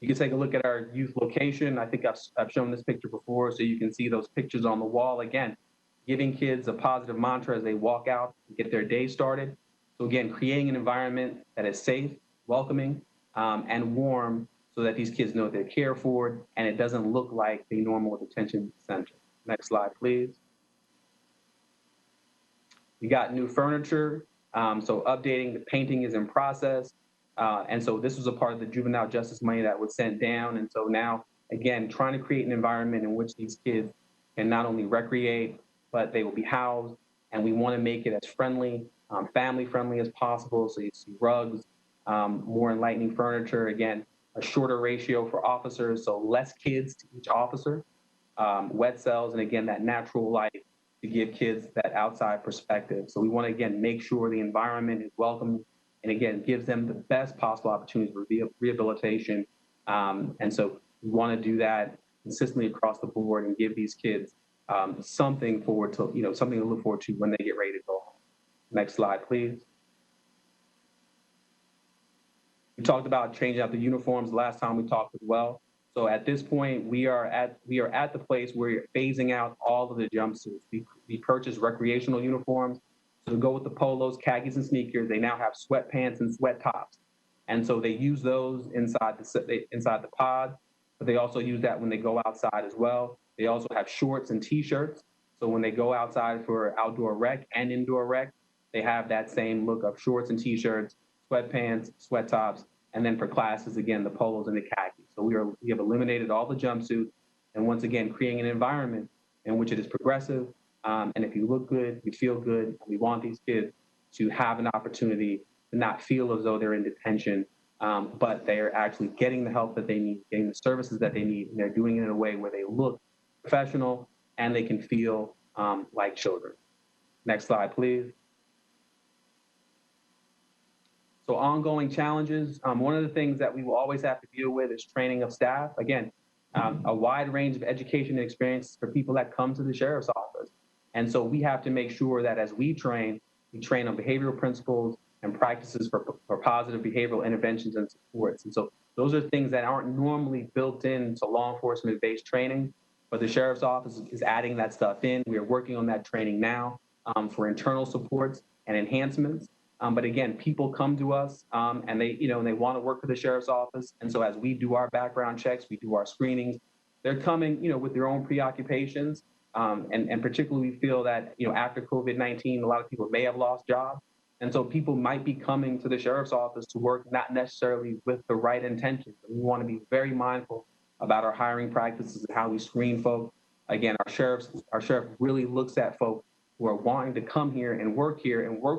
You can take a look at our youth location. I think I've shown this picture before, so you can see those pictures on the wall. Again, giving kids a positive mantra as they walk out and get their day started. So again, creating an environment that is safe, welcoming, and warm, so that these kids know they're cared for and it doesn't look like a normal detention center. Next slide, please. We got new furniture, so updating, the painting is in process. And so this was a part of the juvenile justice money that was sent down. And so now, again, trying to create an environment in which these kids can not only recreate, but they will be housed. And we want to make it as friendly, family friendly as possible. So you see rugs, more enlightening furniture, again, a shorter ratio for officers, so less kids to each officer, wet cells, and again, that natural light to give kids that outside perspective. So we want to, again, make sure the environment is welcoming and, again, gives them the best possible opportunities for rehabilitation. And so we want to do that consistently across the board and give these kids something to look forward to when they get ready to go home. Next slide, please. We talked about changing out the uniforms last time we talked as well. So at this point, we are at the place where we're phasing out all of the jumpsuits. We purchased recreational uniforms. So to go with the polos, khakis, and sneakers, they now have sweatpants and sweat tops. And so they use those inside the pod, but they also use that when they go outside as well. They also have shorts and t-shirts. So when they go outside for outdoor rec and indoor rec, they have that same look of shorts and t-shirts, sweatpants, sweat tops, and then for classes, again, the polos and the khakis. So we have eliminated all the jumpsuits, and once again, creating an environment in which it is progressive, and if you look good, you feel good. We want these kids to have an opportunity to not feel as though they're in detention, but they are actually getting the help that they need, getting the services that they need, and they're doing it in a way where they look professional and they can feel like children. Next slide, please. So ongoing challenges. One of the things that we will always have to deal with is training of staff. Again, a wide range of education and experience for people that come to the sheriff's office. And so we have to make sure that as we train on behavioral principles and practices for positive behavioral interventions and supports. And so those are things that aren't normally built into law enforcement-based training, but the sheriff's office is adding that stuff in. We are working on that training now for internal supports and enhancements. But again, people come to us and they want to work for the sheriff's office. And so as we do our background checks, we do our screenings, they're coming, with their own preoccupations. And particularly we feel that, after COVID-19, a lot of people may have lost jobs. And so people might be coming to the sheriff's office to work not necessarily with the right intentions. We want to be very mindful about our hiring practices and how we screen folks. Again, our sheriff really looks at folks who are wanting to come here and work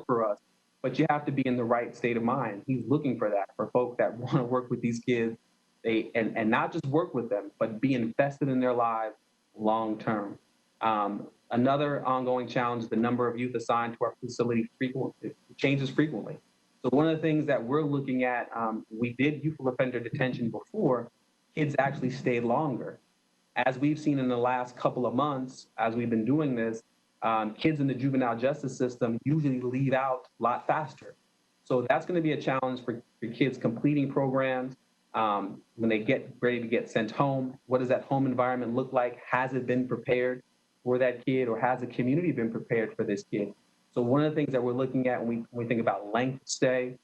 for us. But you have to be in the right state of mind. He's looking for that, for folks that want to work with these kids, and not just work with them, but be invested in their lives long term. Another ongoing challenge is the number of youth assigned to our facility changes frequently. So one of the things that we're looking at, we did youth offender detention before, kids actually stayed longer. As we've seen in the last couple of months, as we've been doing this, kids in the juvenile justice system usually leave out a lot faster. So that's going to be a challenge for kids completing programs. When they get ready to get sent home, what does that home environment look like? Has it been prepared for that kid, or has the community been prepared for this kid? So one of the things that we're looking at when we think about length of stay,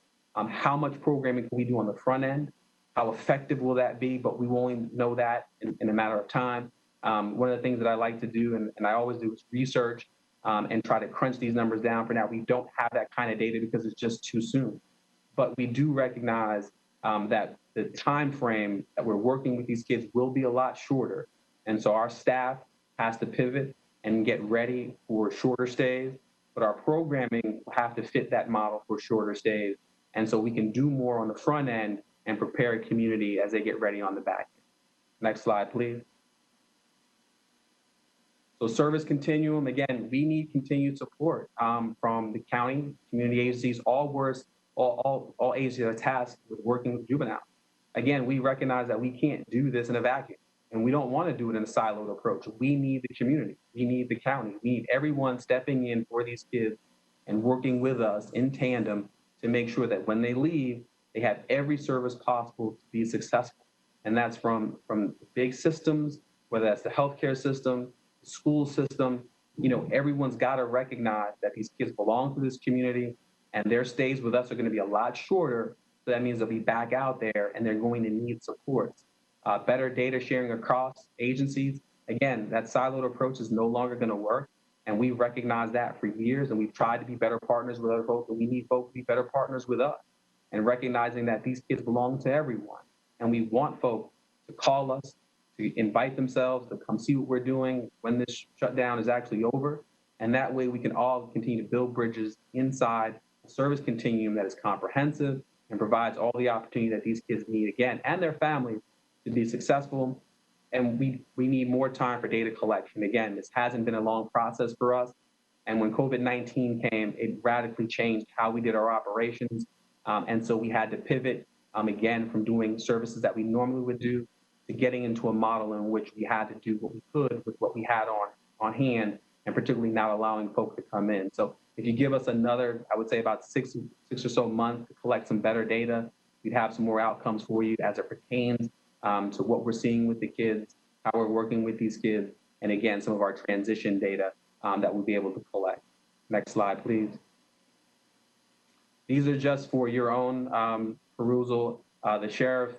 how much programming can we do on the front end? How effective will that be? But we will only know that in a matter of time. One of the things that I like to do, and I always do, is research and try to crunch these numbers down. For now, we don't have that kind of data because it's just too soon. But we do recognize that the time frame that we're working with these kids will be a lot shorter. And so our staff has to pivot and get ready for shorter stays, but our programming will have to fit that model for shorter stays. And so we can do more on the front end and prepare a community as they get ready on the back end. Next slide, please. So service continuum, again, we need continued support from the county, community agencies, all agencies are tasked with working with juveniles. Again, we recognize that we can't do this in a vacuum, and we don't want to do it in a siloed approach. We need the community, we need the county, we need everyone stepping in for these kids and working with us in tandem to make sure that when they leave, they have every service possible to be successful. And that's from big systems, whether that's the healthcare system, the school system. Everyone's got to recognize that these kids belong to this community, and their stays with us are going to be a lot shorter. So that means they'll be back out there and they're going to need supports. Better data sharing across agencies. Again, that siloed approach is no longer going to work. And we've recognized that for years, and we've tried to be better partners with other folks, and we need folks to be better partners with us. And recognizing that these kids belong to everyone. And we want folks to call us, to invite themselves, to come see what we're doing when this shutdown is actually over. And that way we can all continue to build bridges inside a service continuum that is comprehensive and provides all the opportunity that these kids need, again, and their families, to be successful. And we need more time for data collection. Again, this hasn't been a long process for us. And when COVID-19 came, it radically changed how we did our operations. And so we had to pivot, again, from doing services that we normally would do to getting into a model in which we had to do what we could with what we had on hand, and particularly not allowing folks to come in. So if you give us another, I would say about six or so months to collect some better data, we'd have some more outcomes for you as it pertains to what we're seeing with the kids, how we're working with these kids, and again, some of our transition data that we'll be able to collect. Next slide, please. These are just for your own perusal. The sheriff,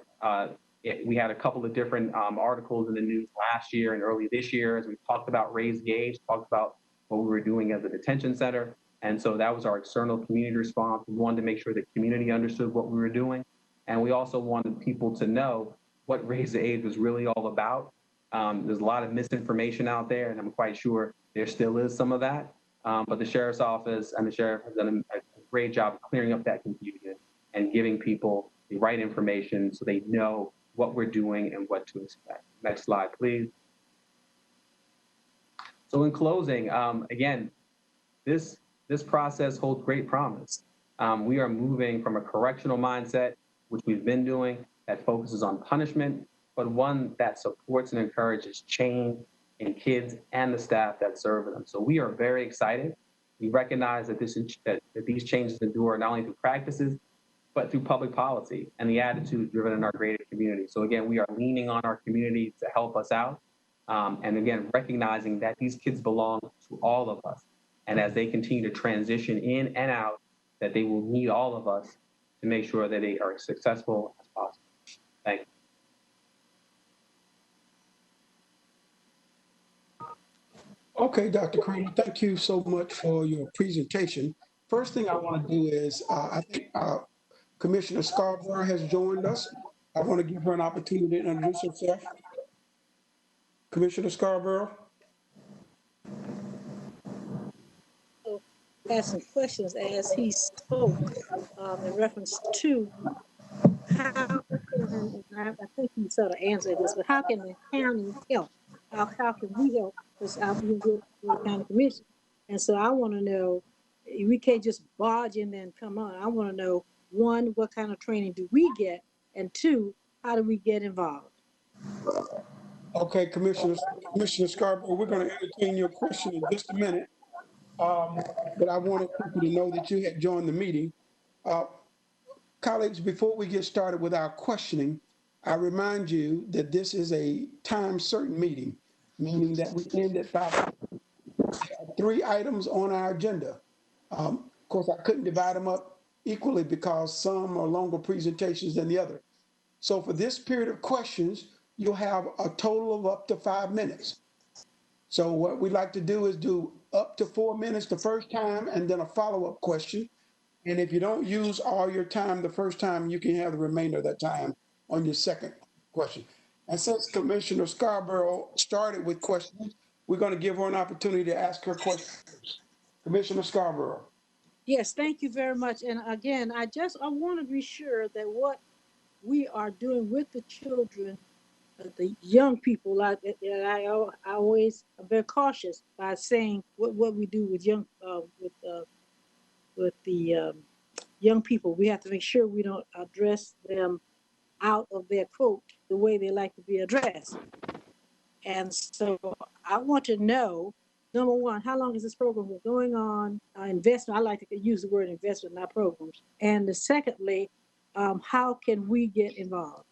we had a couple of different articles in the news last year and early this year as we talked about raise the age, talked about what we were doing as a detention center. And so that was our external community response. We wanted to make sure the community understood what we were doing. And we also wanted people to know what raise the age was really all about. There's a lot of misinformation out there, and I'm quite sure there still is some of that. But the sheriff's office and the sheriff have done a great job of clearing up that confusion and giving people the right information so they know what we're doing and what to expect. Next slide, please. So in closing, again, this process holds great promise. We are moving from a correctional mindset, which we've been doing, that focuses on punishment, but one that supports and encourages change in kids and the staff that serve them. So we are very excited. We recognize that these changes endure not only through practices, but through public policy and the attitude driven in our greater community. So again, we are leaning on our community to help us out. And again, recognizing that these kids belong to all of us. And as they continue to transition in and out, that they will need all of us to make sure that they are as successful as possible. Thank you. Okay, Dr. Kramer, thank you so much for your presentation. First thing I want to do is, I think Commissioner Scarborough has joined us. I want to give her an opportunity to introduce herself. Commissioner Scarborough. Ask some questions as he spoke in reference to how, and I think he sort of answered this, but how can the county help? How can we help because I'm with the county commission. And so I want to know, we can't just barge in there and come on. I want to know, one, what kind of training do we get? And two, how do we get involved? Okay, Commissioner Scarborough, we're going to entertain your question in just a minute. But I wanted people to know that you had joined the meeting. Colleagues, before we get started with our questioning, I remind you that this is a time certain meeting, meaning that we end at 5. 3 items on our agenda. Of course, I couldn't divide them up equally because some are longer presentations than the other. So for this period of questions, you'll have a total of up to 5 minutes. So what we like to do is do up to 4 minutes the first time and then a follow-up question. And if you don't use all your time the first time, you can have the remainder of that time on your second question. And since Commissioner Scarborough started with questions, we're going to give her an opportunity to ask her questions. Commissioner Scarborough. Yes, thank you very much. And again, I want to be sure that what we are doing with the children, the young people, I always am very cautious by saying what we do with the young people. We have to make sure we don't address them out of their quote the way they like to be addressed. And so I want to know, number one, how long is this program going on? Investment, I like to use the word investment, not programs. And secondly, how can we get involved?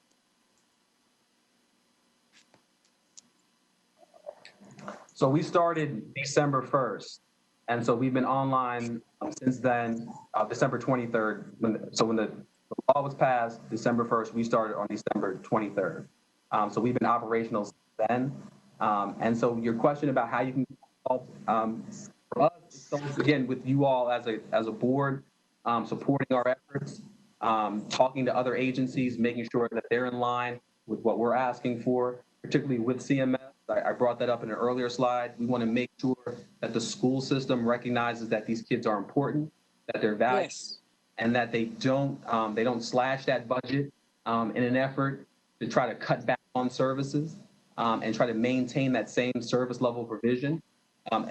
So we started December 1st. And so we've been online since then, December 23rd. When the law was passed, December 1st, we started on December 23rd. So we've been operational since then. And so your question about how you can help, for us, it starts again with you all as a board, supporting our efforts, talking to other agencies, making sure that they're in line with what we're asking for, particularly with CMS. I brought that up in an earlier slide. We want to make sure that the school system recognizes that these kids are important, that they're valued, yes, and that they don't slash that budget in an effort to try to cut back on services and try to maintain that same service level provision.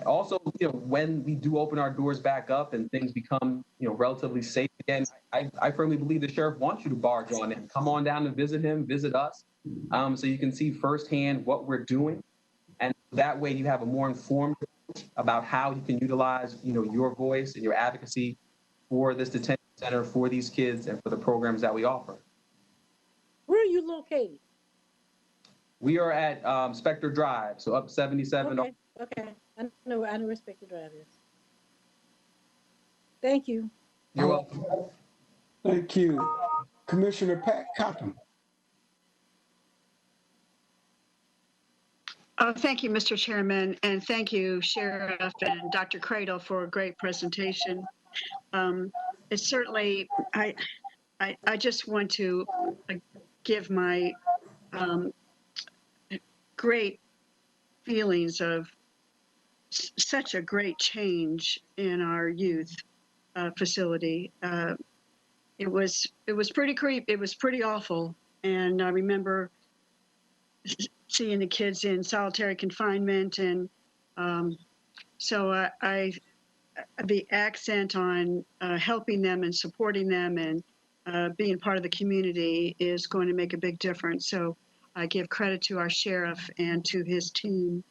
Also, when we do open our doors back up and things become, relatively safe again, I firmly believe the sheriff wants you to barge on in. Come on down and visit him, visit us, so you can see firsthand what we're doing. And that way you have a more informed approach about how you can utilize, your voice and your advocacy for this detention center, for these kids, and for the programs that we offer. Where are you located? We are at Spectre Drive, so up 77. Okay. I know where Spectre Drive is. Thank you. You're welcome. Thank you. Commissioner Pat Cotton. Thank you, Mr. Chairman, and thank you, Sheriff and Dr. Cradle, for a great presentation. It's certainly, I just want to give my great feelings of such a great change in our youth facility. It was pretty awful, and I remember seeing the kids in solitary confinement, and so the accent on helping them and supporting them and being part of the community is going to make a big difference. So I give credit to our sheriff and to his team.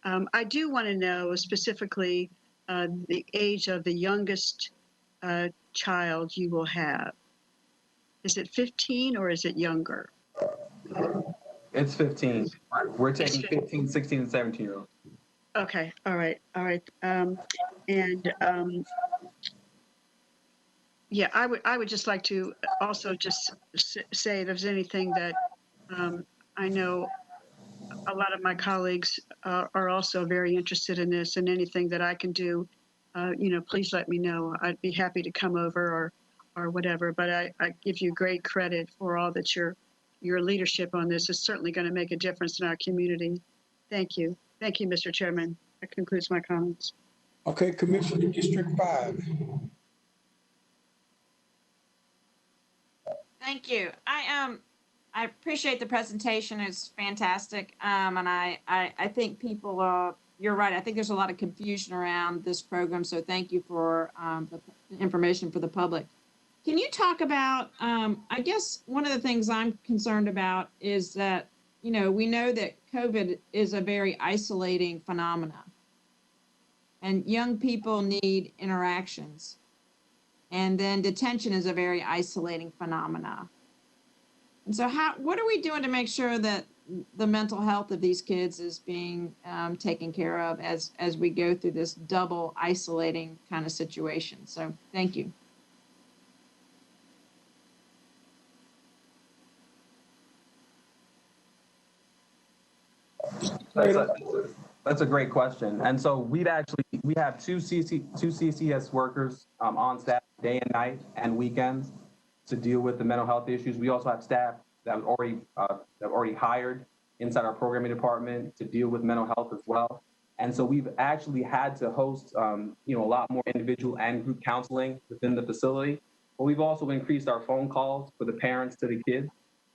I do want to know specifically the age of the youngest child you will have. Is it 15 or is it younger? It's 15. We're taking 15, 16, and 17-year-olds. Okay. All right. Yeah, I would just like to also just say if there's anything that I know a lot of my colleagues are also very interested in this, and anything that I can do, please let me know. I'd be happy to come over or whatever, but I give you great credit for all that your leadership on this is certainly going to make a difference in our community. Thank you. Thank you, Mr. Chairman. That concludes my comments. Okay, Commissioner District 5. Thank you. I appreciate the presentation. It's fantastic. And I think people you're right. I think there's a lot of confusion around this program. So thank you for the information for the public. Can you talk about, I guess one of the things I'm concerned about is that, you know, we know that COVID is a very isolating phenomenon, and young people need interactions. And then detention is a very isolating phenomena. And so what are we doing to make sure that the mental health of these kids is being taken care of as we go through this double isolating kind of situation? So thank you. That's a great question. And so we have two CCS workers on staff day and night and weekends to deal with the mental health issues. We also have staff that already hired inside our programming department to deal with mental health as well. And so we've actually had to host a lot more individual and group counseling within the facility. But we've also increased our phone calls for the parents to the kids.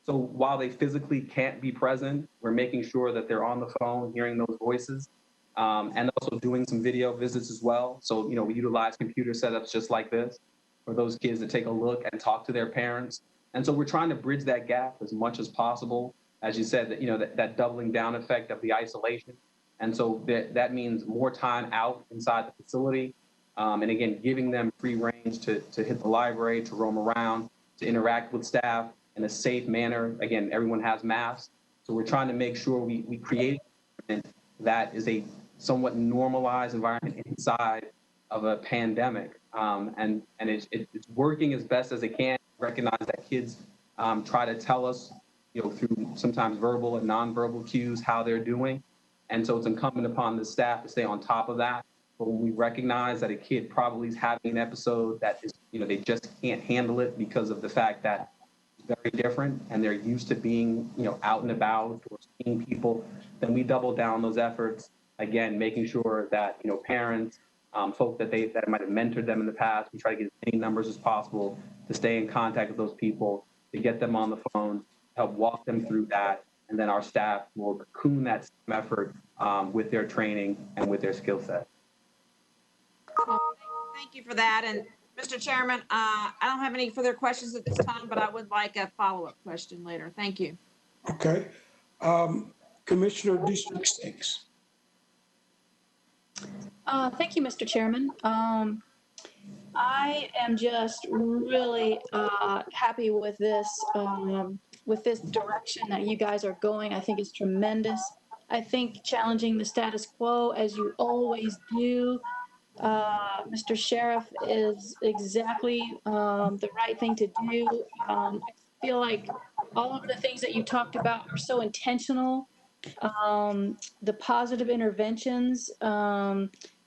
So while they physically can't be present, we're making sure that they're on the phone, hearing those voices, and also doing some video visits as well. So, we utilize computer setups just like this for those kids to take a look and talk to their parents. And so we're trying to bridge that gap as much as possible. As you said, that doubling down effect of the isolation. And so that means more time out inside the facility. And again, giving them free range to hit the library, to roam around, to interact with staff in a safe manner. Again, everyone has masks. So we're trying to make sure we create an environment that is a somewhat normalized environment inside of a pandemic. And it's working as best as it can. Recognize that kids try to tell us, through sometimes verbal and nonverbal cues how they're doing. And so it's incumbent upon the staff to stay on top of that. But when we recognize that a kid probably is having an episode that is, they just can't handle it because of the fact that very different and they're used to being out and about or seeing people, then we double down those efforts, again making sure that parents, folk that might have mentored them in the past, we try to get as many numbers as possible to stay in contact with those people, to get them on the phone, help walk them through that, and then our staff will cocoon that same effort with their training and with their skill set. Thank you for that. And Mr. Chairman, I don't have any further questions at this time, but I would like a follow-up question later. Thank you. Okay. Commissioner District 6. Thank you, Mr. Chairman. I am just really happy with this direction that you guys are going. I think it's tremendous. I think challenging the status quo, as you always do, Mr. Sheriff, is exactly the right thing to do. I feel like all of the things that you talked about are so intentional. The positive interventions,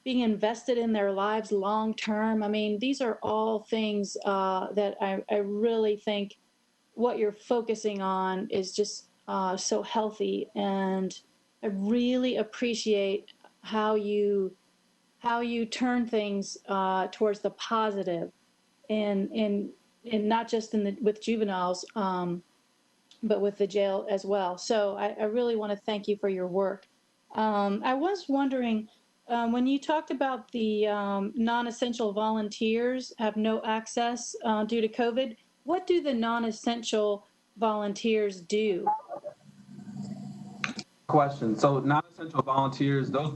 being invested in their lives long term. I mean, these are all things that I really think what you're focusing on is just so healthy. And I really appreciate how you turn things towards the positive, and not just with juveniles, but with the jail as well. So I really want to thank you for your work. I was wondering, when you talked about the non-essential volunteers have no access due to COVID, what do the non-essential volunteers do? Question. So non-essential volunteers, those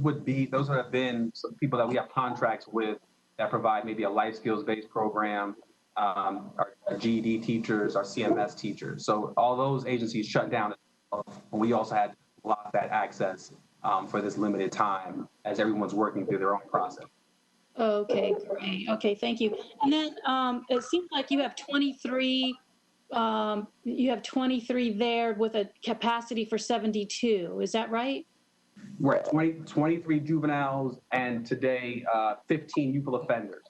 have been some people that we have contracts with that provide maybe a life skills based program, our GED teachers, our CMS teachers. So all those agencies shut down, and we also had to block that access for this limited time as everyone's working through their own process. Okay, great. Okay, thank you. And then it seems like you have 23. You have 23 there with a capacity for 72. Is that right? We're at 23 juveniles, and today 15 youthful offenders.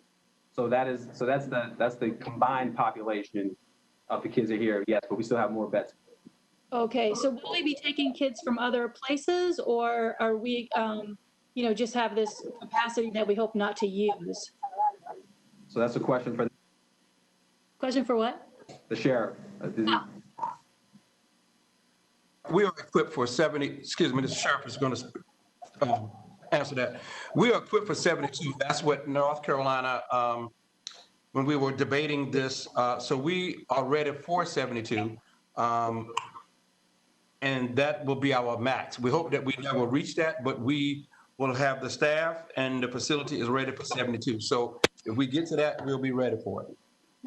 So that's the combined population of the kids that are here. Yes, but we still have more beds. Okay, so will we be taking kids from other places, or are we, just have this capacity that we hope not to use? So that's a question for. Question for what? The sheriff. We are equipped for 70. Excuse me, the sheriff is going to answer that. We are equipped for 72. That's what North Carolina, when we were debating this, so we are ready for 72. And that will be our max. We hope that we never reach that, but we will have the staff and the facility is ready for 72. So if we get to that, we'll be ready for it.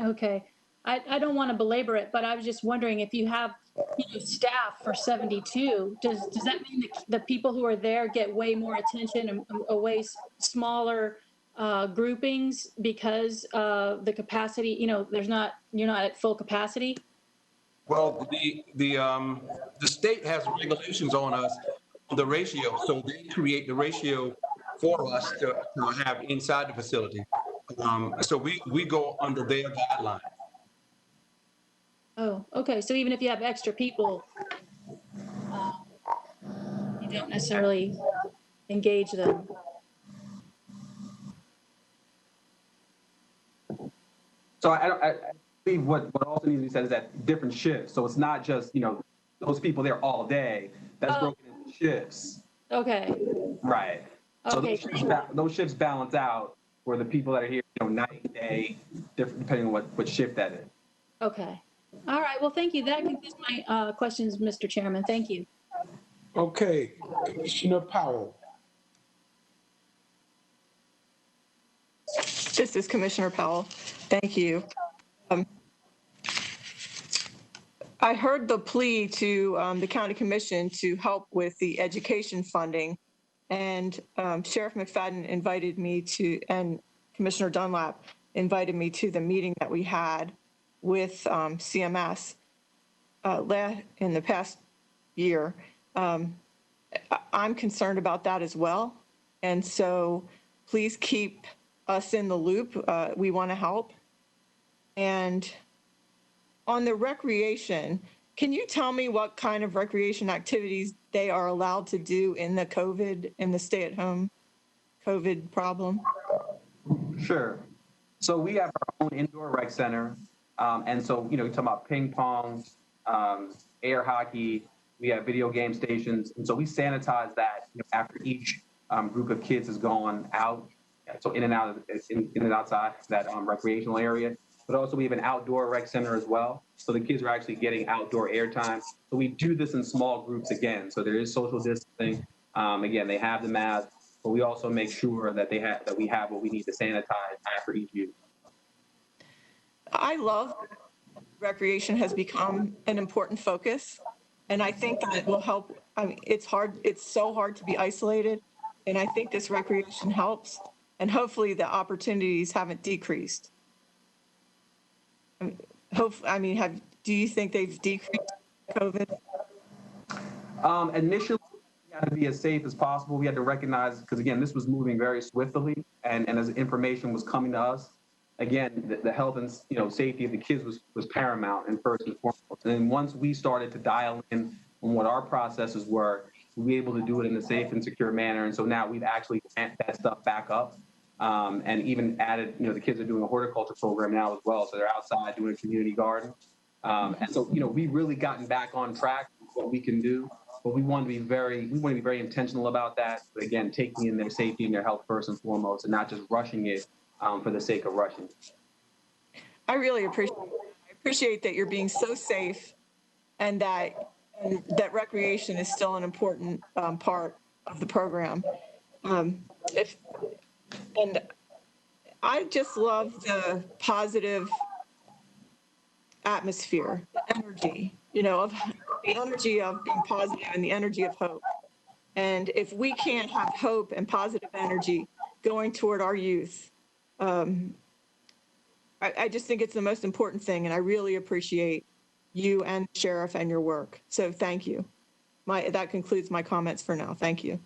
Okay. I don't want to belabor it, but I was just wondering if you have staff for 72, does that mean that the people who are there get way more attention and a way smaller groupings because the capacity, you're not at full capacity? Well, the state has regulations on us, the ratio, so they create the ratio for us to have inside the facility. So we go under their guidelines. Oh, okay. So even if you have extra people, you don't necessarily engage them. So I believe what also needs to be said is that different shifts. So it's not just, those people there all day. That's broken into shifts. Okay. Right. So Okay. those shifts balance out for the people that are here, night and day, different depending on what shift that is. Okay. All right. Well, thank you. That concludes my questions, Mr. Chairman. Thank you. Okay, Commissioner Powell. This is Commissioner Powell. Thank you. I heard the plea to the County Commission to help with the education funding, and Sheriff McFadden invited me to, and Commissioner Dunlap invited me to the meeting that we had with CMS in the past year. I'm concerned about that as well, and so please keep us in the loop. We want to help. And on the recreation, can you tell me what kind of recreation activities they are allowed to do in the stay-at-home COVID problem? Sure. So we have our own indoor rec center. And so, you're talking about ping pong, air hockey, we have video game stations. And so we sanitize that after each group of kids has gone out. So in and outside that recreational area. But also we have an outdoor rec center as well. So the kids are actually getting outdoor air time. So we do this in small groups again. So there is social distancing. Again, they have the mask, but we also make sure that we have what we need to sanitize after each use. I love recreation has become an important focus, and I think that it will help. I mean, it's so hard to be isolated, and I think this recreation helps, and hopefully the opportunities haven't decreased. Do you think they've decreased COVID? Initially, we had to be as safe as possible. We had to recognize, because again, this was moving very swiftly, and as information was coming to us, again, the health and safety of the kids was paramount and first and foremost. And then once we started to dial in on what our processes were, we were able to do it in a safe and secure manner. And so now we've actually ramped that stuff back up, and even added, the kids are doing a horticulture program now as well. So they're outside doing a community garden. And so, we've really gotten back on track with what we can do, but we want to be very intentional about that. But again, taking in their safety and their health first and foremost, and not just rushing it for the sake of rushing. I really appreciate that you're being so safe, and that recreation is still an important part of the program. And I just love the positive atmosphere, the energy, of the energy of being positive and the energy of hope. And if we can't have hope and positive energy going toward our youth, I just think it's the most important thing, and I really appreciate you and the Sheriff and your work. So thank you. That concludes my comments for now. Thank you.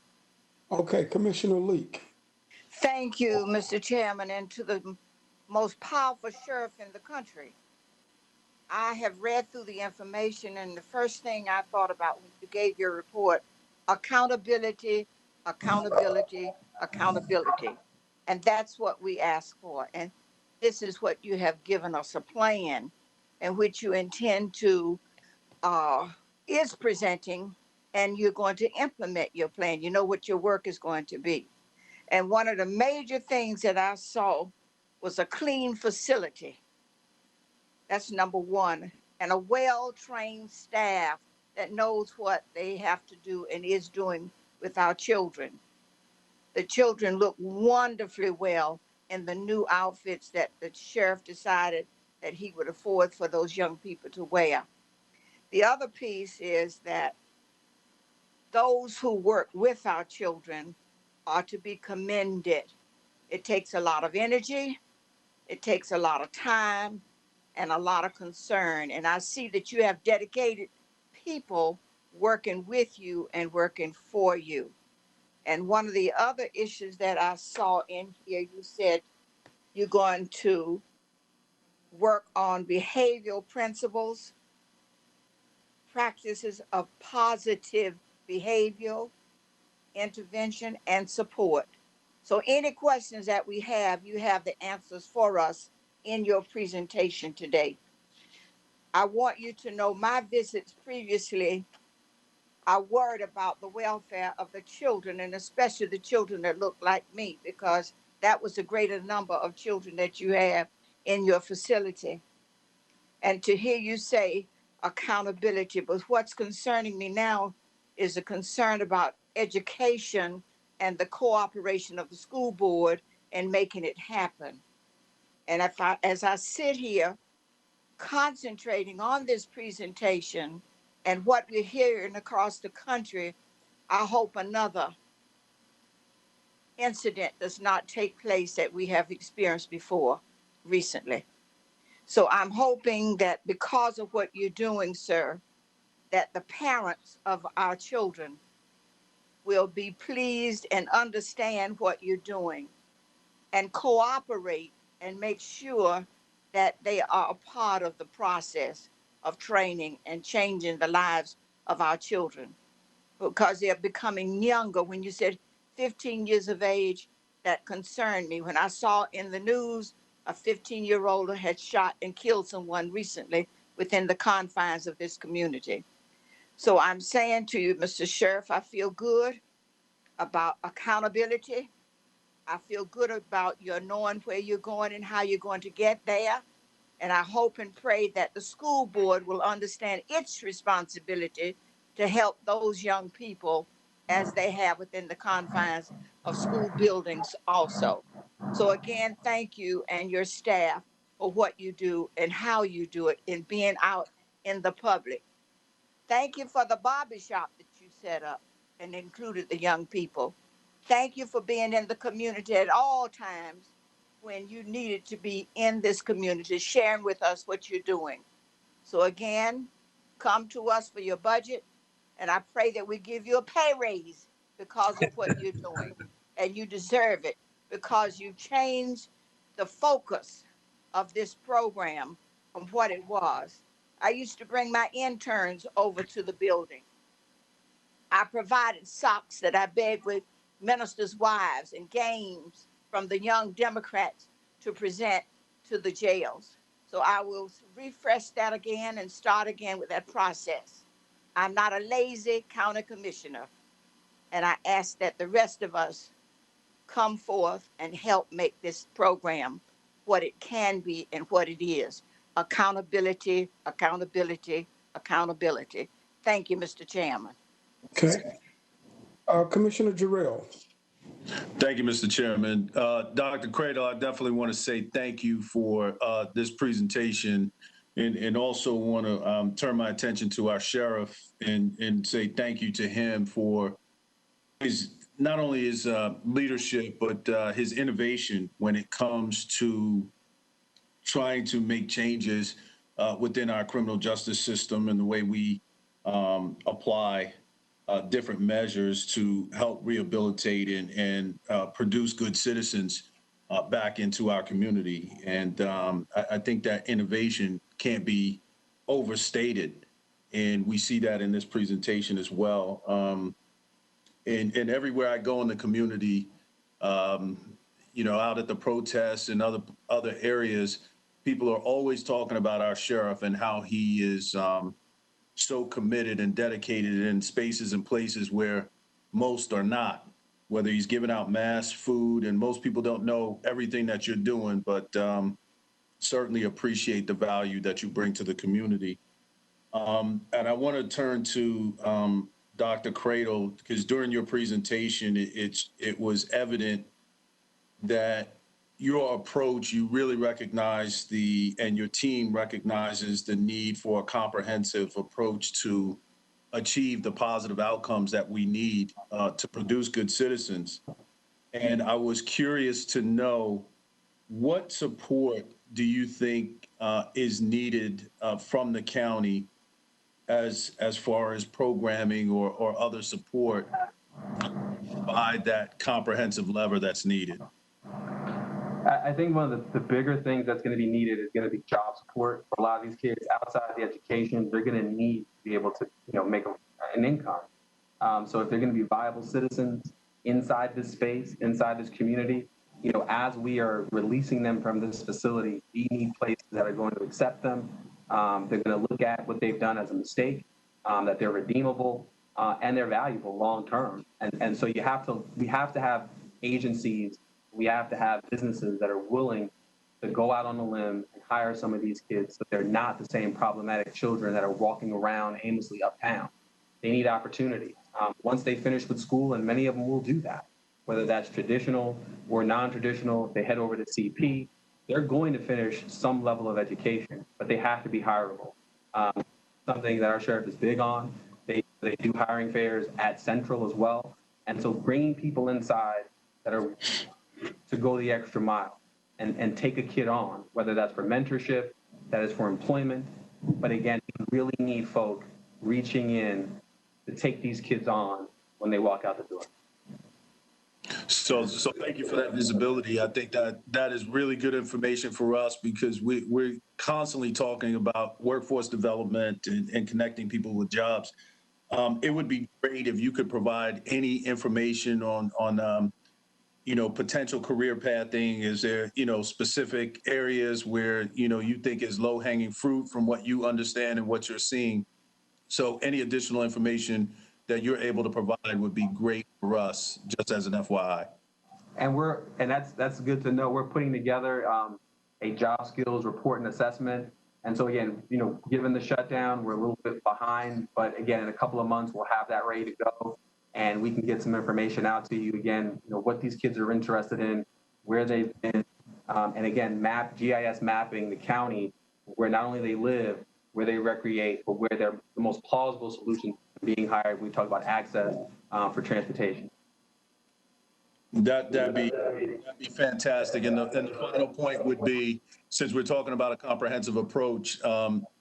Okay, Commissioner Leak. Thank you, Mr. Chairman, and to the most powerful sheriff in the country. I have read through the information, and the first thing I thought about when you gave your report, accountability, accountability, accountability. And that's what we ask for. And this is what you have given us, a plan in which you intend to, is presenting and you're going to implement your plan. You know what your work is going to be. And one of the major things that I saw was a clean facility. That's number one. And a well-trained staff that knows what they have to do and is doing with our children. The children look wonderfully well in the new outfits that the sheriff decided that he would afford for those young people to wear. The other piece is that those who work with our children are to be commended. It takes a lot of energy, it takes a lot of time, and a lot of concern. And I see that you have dedicated people working with you and working for you. And one of the other issues that I saw in here, you said you're going to work on behavioral principles, practices of positive behavioral intervention and support. So any questions that we have, you have the answers for us in your presentation today. I want you to know my visits previously, I worried about the welfare of the children, and especially the children that look like me, because that was a greater number of children that you have in your facility. And to hear you say accountability, but what's concerning me now is a concern about education and the cooperation of the school board in making it happen. And as I sit here concentrating on this presentation and what we're hearing across the country, I hope another incident does not take place that we have experienced before recently. So I'm hoping that because of what you're doing, sir, that the parents of our children will be pleased and understand what you're doing and cooperate and make sure that they are a part of the process of training and changing the lives of our children, because they're becoming younger. When you said 15 years of age, that concerned me. When I saw in the news a 15-year-old had shot and killed someone recently within the confines of this community. So I'm saying to you, Mr. Sheriff, I feel good about accountability. I feel good about your knowing where you're going and how you're going to get there. And I hope and pray that the school board will understand its responsibility to help those young people as they have within the confines of school buildings also. So again, thank you and your staff for what you do and how you do it in being out in the public. Thank you for the barbershop that you set up and included the young people. Thank you for being in the community at all times when you needed to be in this community, sharing with us what you're doing. So again, come to us for your budget, and I pray that we give you a pay raise because of what you're doing. And you deserve it because you changed the focus of this program from what it was. I used to bring my interns over to the building. I provided socks that I begged with ministers' wives and games from the young Democrats to present to the jails. So I will refresh that again and start again with that process. I'm not a lazy county commissioner, and I ask that the rest of us come forth and help make this program what it can be and what it is. Accountability, accountability, accountability. Thank you, Mr. Chairman. Okay. Commissioner Jarrell. Thank you, Mr. Chairman. Dr. Cradle, I definitely want to say thank you for this presentation, and also want to turn my attention to our sheriff and say thank you to him for his not only his leadership, but his innovation when it comes to trying to make changes within our criminal justice system and the way we apply different measures to help rehabilitate and produce good citizens back into our community. And I think that innovation can't be overstated. And we see that in this presentation as well. And everywhere I go in the community, you know, out at the protests and other areas, people are always talking about our sheriff and how he is so committed and dedicated in spaces and places where most are not, whether he's giving out masks, food, and most people don't know everything that you're doing, but certainly appreciate the value that you bring to the community. And I want to turn to Dr. Cradle, because during your presentation, it was evident that your approach, you really recognize and your team recognizes the need for a comprehensive approach to achieve the positive outcomes that we need to produce good citizens. And I was curious to know, what support do you think is needed from the county as far as programming or other support to provide that comprehensive lever that's needed? I think one of the bigger things that's going to be needed is going to be job support for a lot of these kids outside the education. They're going to need to be able to, make an income. So if they're going to be viable citizens inside this space, inside this community, as we are releasing them from this facility, we need places that are going to accept them. They're going to look at what they've done as a mistake, that they're redeemable, and they're valuable long term. And so we have to have agencies. We have to have businesses that are willing to go out on a limb and hire some of these kids so they're not the same problematic children that are walking around aimlessly uptown. They need opportunity. Once they finish with school, and many of them will do that, whether that's traditional or non-traditional, if they head over to CP, they're going to finish some level of education, but they have to be hireable. Something that our sheriff is big on. They do hiring fairs at Central as well. And so bringing people inside that are to go the extra mile and take a kid on, whether that's for mentorship, that is for employment. But again, you really need folk reaching in to take these kids on when they walk out the door. So thank you for that visibility. I think that is really good information for us, because we're constantly talking about workforce development and connecting people with jobs. It would be great if you could provide any information on potential career pathing. Is there, specific areas where, you think is low hanging fruit from what you understand and what you're seeing? So any additional information that you're able to provide would be great for us, just as an FYI. And that's good to know. We're putting together a job skills report and assessment. And so again, given the shutdown, we're a little bit behind, but again, in a couple of months, we'll have that ready to go, and we can get some information out to you again, what these kids are interested in, where they've been, and again, GIS mapping the county where not only they live, where they recreate, but where they're the most plausible solution being hired. We talk about access for transportation. That'd be fantastic. And the final point would be, since we're talking about a comprehensive approach,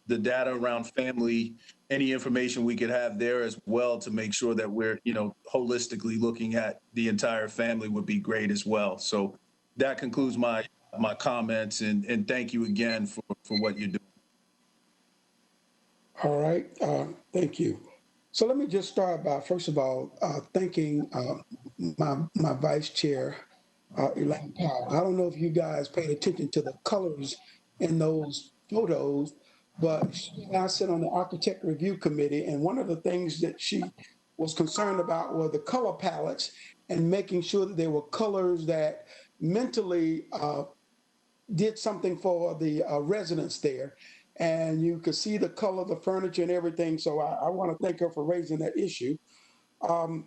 the data around family, any information we could have there as well to make sure that we're, holistically looking at the entire family would be great as well. So that concludes my comments, and thank you again for what you're doing. All right, thank you. So let me just start by, first of all, thanking my vice chair, Elaine Powell. I don't know if you guys paid attention to the colors in those photos, but she and I sit on the architect review committee, and one of the things that she was concerned about were the color palettes and making sure that there were colors that mentally did something for the residents there. And you could see the color of the furniture and everything. So I want to thank her for raising that issue. And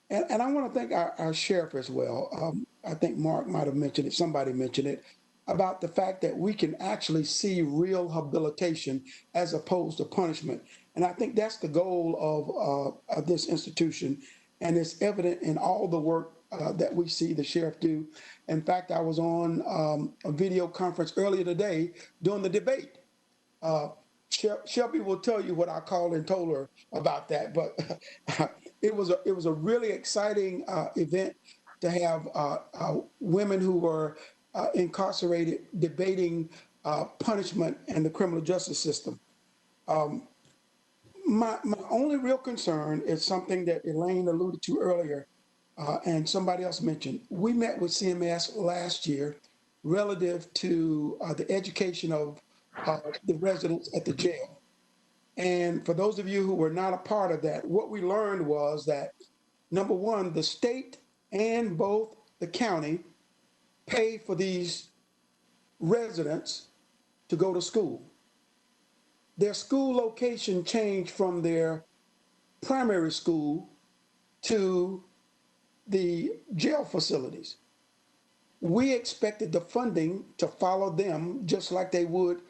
I want to thank our sheriff as well. I think Mark might have mentioned it, somebody mentioned it, about the fact that we can actually see real rehabilitation as opposed to punishment. And I think that's the goal of this institution. And it's evident in all the work that we see the sheriff do. In fact, I was on a video conference earlier today during the debate. Shelby will tell you what I called and told her about that, but it was a really exciting event to have women who were incarcerated debating punishment and the criminal justice system. My only real concern is something that Elaine alluded to earlier, and somebody else mentioned. We met with CMS last year relative to the education of the residents at the jail. And for those of you who were not a part of that, what we learned was that, number one, the state and both the county pay for these residents to go to school. Their school location changed from their primary school to the jail facilities. We expected the funding to follow them just like they would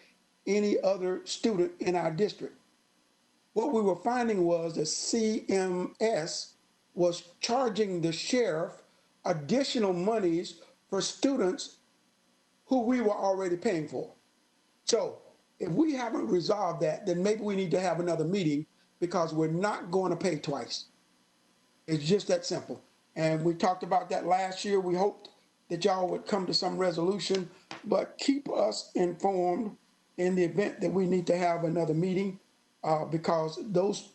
any other student in our district. What we were finding was that CMS was charging the sheriff additional monies for students who we were already paying for. So if we haven't resolved that, then maybe we need to have another meeting, because we're not going to pay twice. It's just that simple. And we talked about that last year. We hoped that y'all would come to some resolution, but keep us informed in the event that we need to have another meeting, because those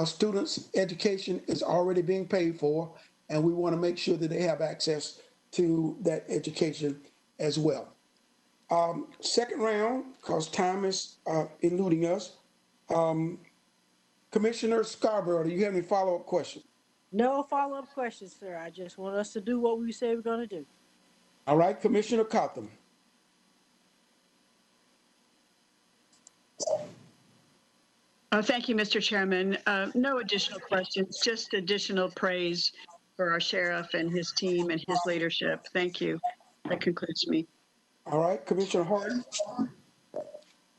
students' education is already being paid for, and we want to make sure that they have access to that education as well. Second round, because time is eluding us. Commissioner Scarborough, do you have any follow-up questions? No follow-up questions, sir. I just want us to do what we say we're going to do. All right, Commissioner Cotham. Thank you, Mr. Chairman. No additional questions, just additional praise for our sheriff and his team and his leadership. Thank you. That concludes me. All right, Commissioner Harden.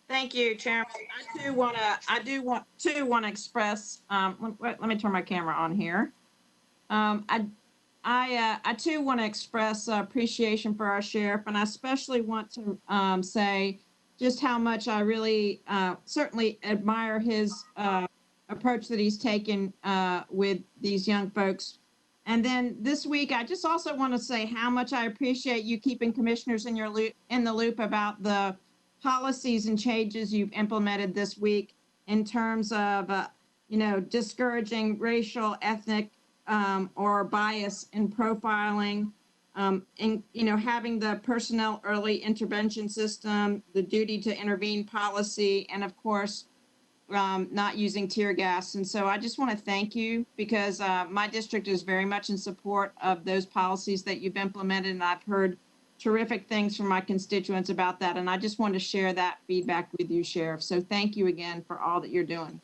Thank you, Chairman. I do want to express. Let me turn my camera on here. I too want to express appreciation for our sheriff, and I especially want to say just how much I really certainly admire his approach that he's taken with these young folks. And then this week, I just also want to say how much I appreciate you keeping commissioners in the loop about the policies and changes you've implemented this week in terms of, discouraging racial, ethnic, or bias in profiling, having the personnel early intervention system, the duty to intervene policy, and of course, not using tear gas. And so I just want to thank you, because my district is very much in support of those policies that you've implemented, and I've heard terrific things from my constituents about that. And I just want to share that feedback with you, Sheriff. So thank you again for all that you're doing.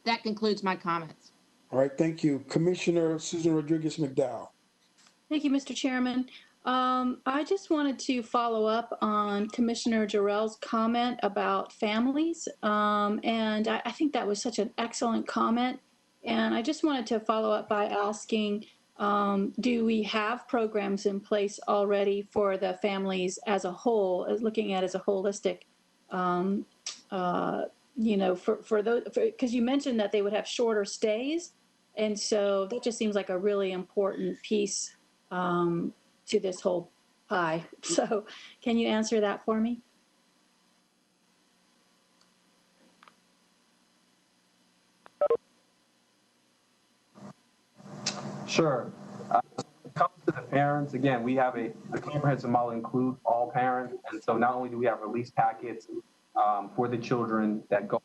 That concludes my comments. All right, thank you. Commissioner Susan Rodriguez McDowell. Thank you, Mr. Chairman. I just wanted to follow up on Commissioner Jarrell's comment about families. And I think that was such an excellent comment. And I just wanted to follow up by asking, do we have programs in place already for the families as a whole, looking at as a holistic, for those, because you mentioned that they would have shorter stays. And so that just seems like a really important piece to this whole pie. So can you answer that for me? Sure. When it comes to the parents, again, we have the comprehensive model includes all parents. And so not only do we have release packets for the children that go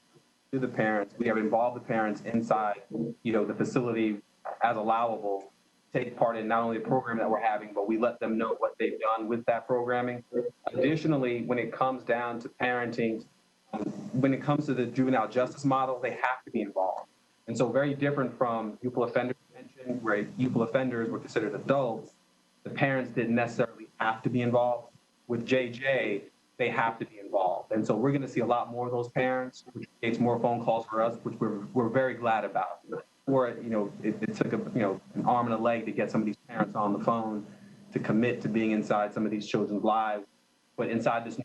to the parents, we have involved the parents inside, the facility as allowable, take part in not only the program that we're having, but we let them know what they've done with that programming. Additionally, when it comes down to parenting, when it comes to the juvenile justice model, they have to be involved. And so very different from youthful offender detention, where youthful offenders were considered adults, the parents didn't necessarily have to be involved. With JJ, they have to be involved. And so we're going to see a lot more of those parents, which creates more phone calls for us, which we're very glad about. Or, it took an arm and a leg to get some of these parents on the phone to commit to being inside some of these children's lives. But inside this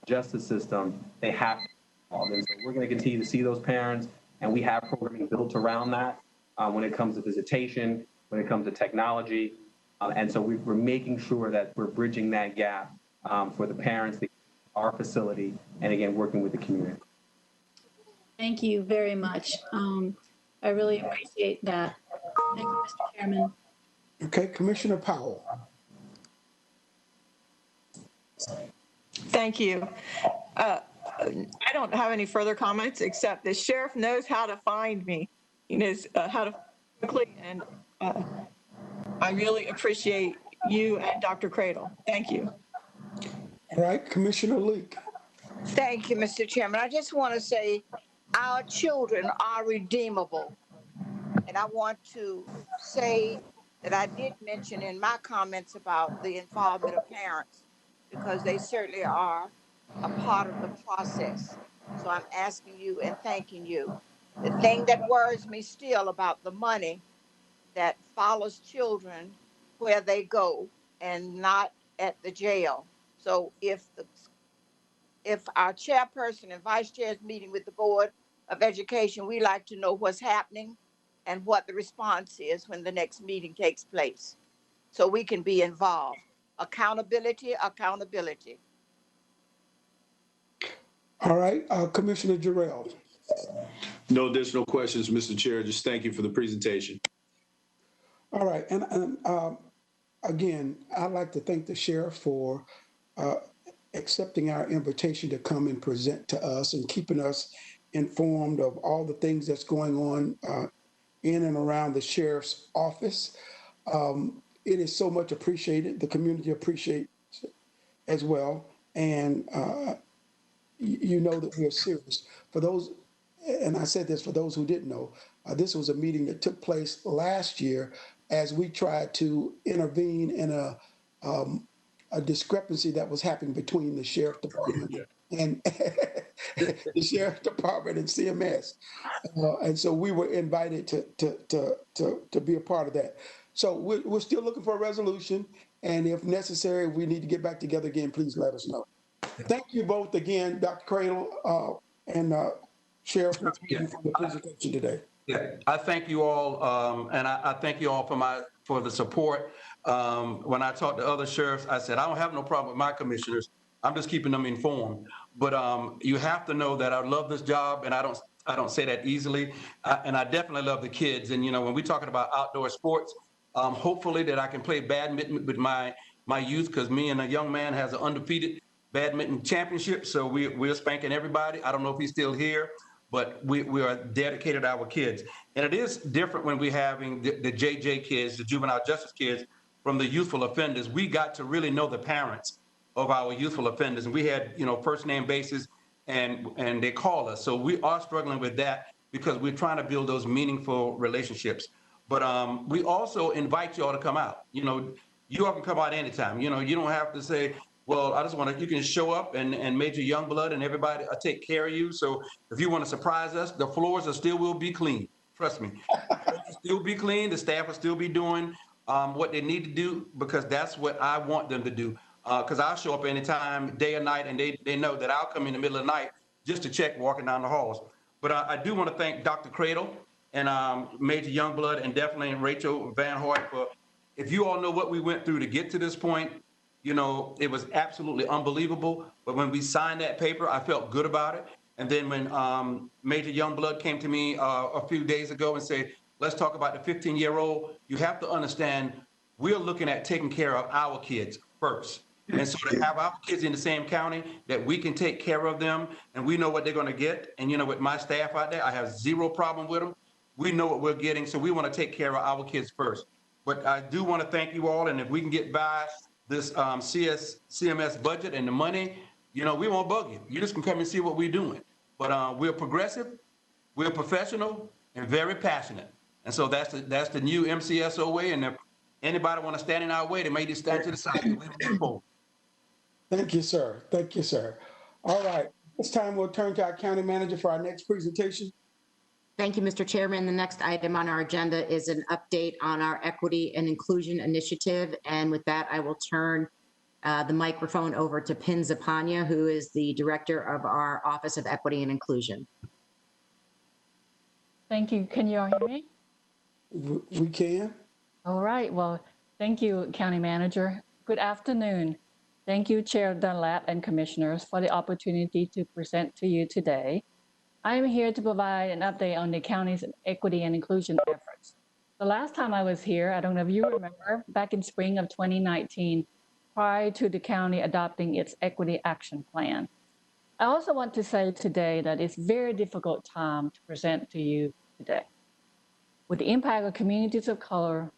justice system, they have to be involved. And so we're going to continue to see those parents, and we have programming built around that when it comes to visitation, when it comes to technology. And so we're making sure that we're bridging that gap for the parents, our facility, and again, working with the community. Thank you very much. I really appreciate that. Thank you, Mr. Chairman. Okay, Commissioner Powell. Thank you. I don't have any further comments except the sheriff knows how to find me. He knows how to quickly, and I really appreciate you and Dr. Cradle. Thank you. All right, Commissioner Leak. Thank you, Mr. Chairman. I just want to say our children are redeemable. And I want to say that I did mention in my comments about the involvement of parents, because they certainly are a part of the process. So I'm asking you and thanking you. The thing that worries me still about the money that follows children where they go and not at the jail. So if our chairperson and vice chair is meeting with the Board of Education, we like to know what's happening and what the response is when the next meeting takes place, so we can be involved. Accountability, accountability. All right, Commissioner Jarrell. No additional questions, Mr. Chair. Just thank you for the presentation. All right, and again, I'd like to thank the sheriff for accepting our invitation to come and present to us and keeping us informed of all the things that's going on in and around the sheriff's office. It is so much appreciated. The community appreciates it as well. And you know that we are serious. For those, and I said this for those who didn't know, this was a meeting that took place last year as we tried to intervene in a discrepancy that was happening between the sheriff department and the sheriff department and CMS. And so we were invited to be a part of that. So we're still looking for a resolution. And if necessary, we need to get back together again, please let us know. Thank you both again, Dr. Cradle and Sheriff, for the presentation today. Yeah, I thank you all, and I thank you all for the support. When I talked to other sheriffs, I said, I don't have no problem with my commissioners. I'm just keeping them informed. But you have to know that I love this job, and I don't say that easily. And I definitely love the kids. And, you know, when we're talking about outdoor sports, hopefully that I can play badminton with my youth, because me and a young man has an undefeated badminton championship. So we're spanking everybody. I don't know if he's still here, but we are dedicated to our kids. And it is different when we're having the JJ kids, the juvenile justice kids, from the youthful offenders. We got to really know the parents of our youthful offenders. And we had, you know, first name basis, and they call us. So we are struggling with that because we're trying to build those meaningful relationships. But we also invite you all to come out. You know, you all can come out anytime. You know, you don't have to say, well, I just want to, you can show up and Major Youngblood and everybody take care of you. So if you want to surprise us, the floors will be clean. Trust me. They'll still be clean. The staff will still be doing what they need to do, because that's what I want them to do. Because I'll show up anytime, day or night, and they know that I'll come in the middle of the night just to check walking down the halls. But I do want to thank Dr. Cradle and Major Youngblood and definitely Rachel Van Hart for, if you all know what we went through to get to this point, you know, it was absolutely unbelievable. But when we signed that paper, I felt good about it. And then when Major Youngblood came to me a few days ago and said, let's talk about the 15-year-old, you have to understand, we're looking at taking care of our kids first. And so to have our kids in the same county, that we can take care of them and we know what they're going to get. And, you know, with my staff out there, I have zero problem with them. We know what we're getting. So we want to take care of our kids first. But I do want to thank you all. And if we can get by this CMS budget and the money, you know, we won't bug you. You just can come and see what we're doing. But we're progressive, we're professional, and very passionate. And so that's the new MCSO way. And if anybody want to stand in our way, they may just stand to the side. We move forward. Thank you, sir. Thank you, sir. All right, this time we'll turn to our county manager for our next presentation. Thank you, Mr. Chairman. The next item on our agenda is an update on our Equity and Inclusion Initiative. And with that, I will turn the microphone over to Pin Zapania, who is the Director of our Office of Equity and Inclusion. Thank you. Can you all hear me? We can. All right. Well, thank you, County Manager. Good afternoon. Thank you, Chair Dunlap and Commissioners, for the opportunity to present to you today. I am here to provide an update on the county's equity and inclusion efforts. The last time I was here, I don't know if you remember, back in spring of 2019, prior to the county adopting its equity action plan. I also want to say today that it's a very difficult time to present to you today. With the impact of communities of color,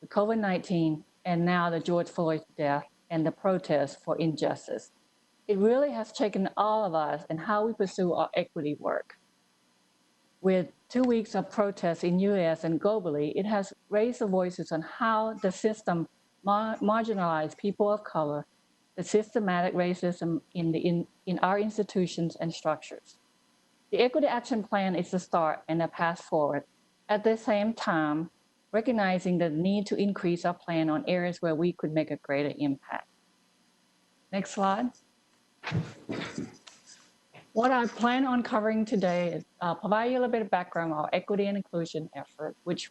the COVID-19, and now the George Floyd death and the protests for injustice, it really has shaken all of us in how we pursue our equity work. With 2 weeks of protests in US and globally, it has raised the voices on how the system marginalized people of color, the systematic racism in our institutions and structures. The Equity Action Plan is the start and a path forward. At the same time, recognizing the need to increase our plan on areas where we could make a greater impact. Next slide. What I plan on covering today is provide you a little bit of background on our equity and inclusion effort, which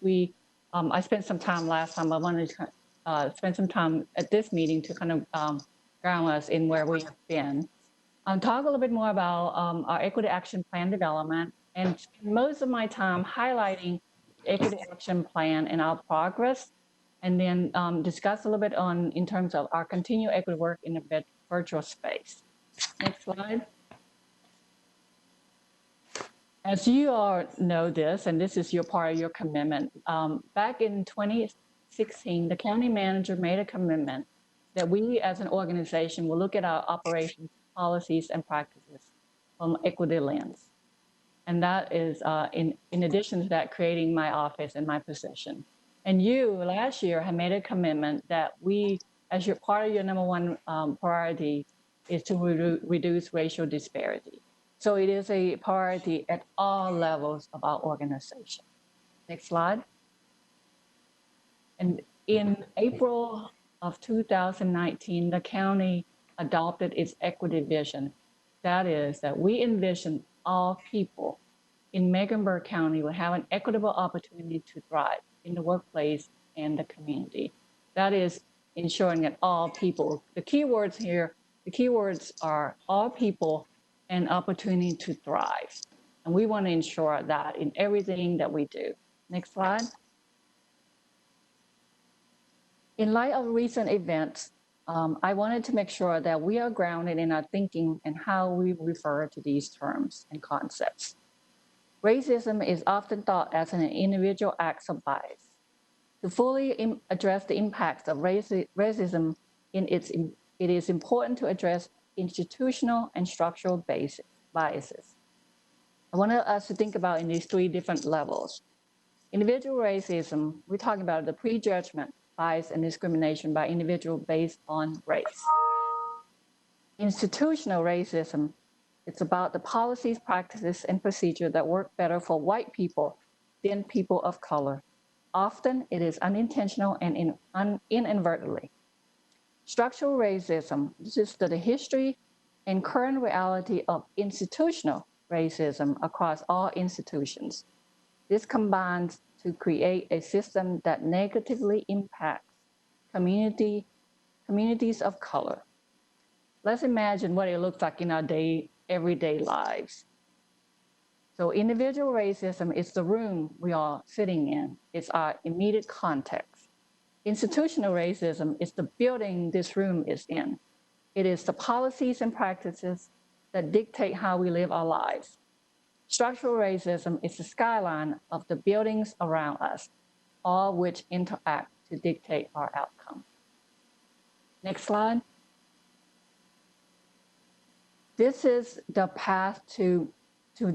I spent some time last time. I wanted to spend some time at this meeting to kind of ground us in where we have been. Talk a little bit more about our equity action plan development, and spend most of my time highlighting the equity action plan and our progress, and then discuss a little bit in terms of our continued equity work in the virtual space. Next slide. As you all know this, and this is part of your commitment, back in 2016, the county manager made a commitment that we as an organization will look at our operations, policies, and practices from equity lens. And that is, in addition to that, creating my office and my position. And you, last year, have made a commitment that we, as part of your number one priority, is to reduce racial disparity. So it is a priority at all levels of our organization. Next slide. And in April of 2019, the county adopted its equity vision. That is that we envision all people in Mecklenburg County will have an equitable opportunity to thrive in the workplace and the community. That is ensuring that all people, the keywords here, the keywords are all people and opportunity to thrive. And we want to ensure that in everything that we do. Next slide. In light of recent events, I wanted to make sure that we are grounded in our thinking and how we refer to these terms and concepts. Racism is often thought as an individual act of bias. To fully address the impacts of racism, it is important to address institutional and structural biases. I wanted us to think about in these three different levels. Individual racism, we're talking about the prejudgment, bias, and discrimination by individuals based on race. Institutional racism, it's about the policies, practices, and procedures that work better for white people than people of color. Often it is unintentional and inadvertently. Structural racism, this is the history and current reality of institutional racism across all institutions. This combines to create a system that negatively impacts communities of color. Let's imagine what it looks like in our everyday lives. So individual racism is the room we are sitting in. It's our immediate context. Institutional racism is the building this room is in. It is the policies and practices that dictate how we live our lives. Structural racism is the skyline of the buildings around us, all which interact to dictate our outcome. Next slide. This is the path to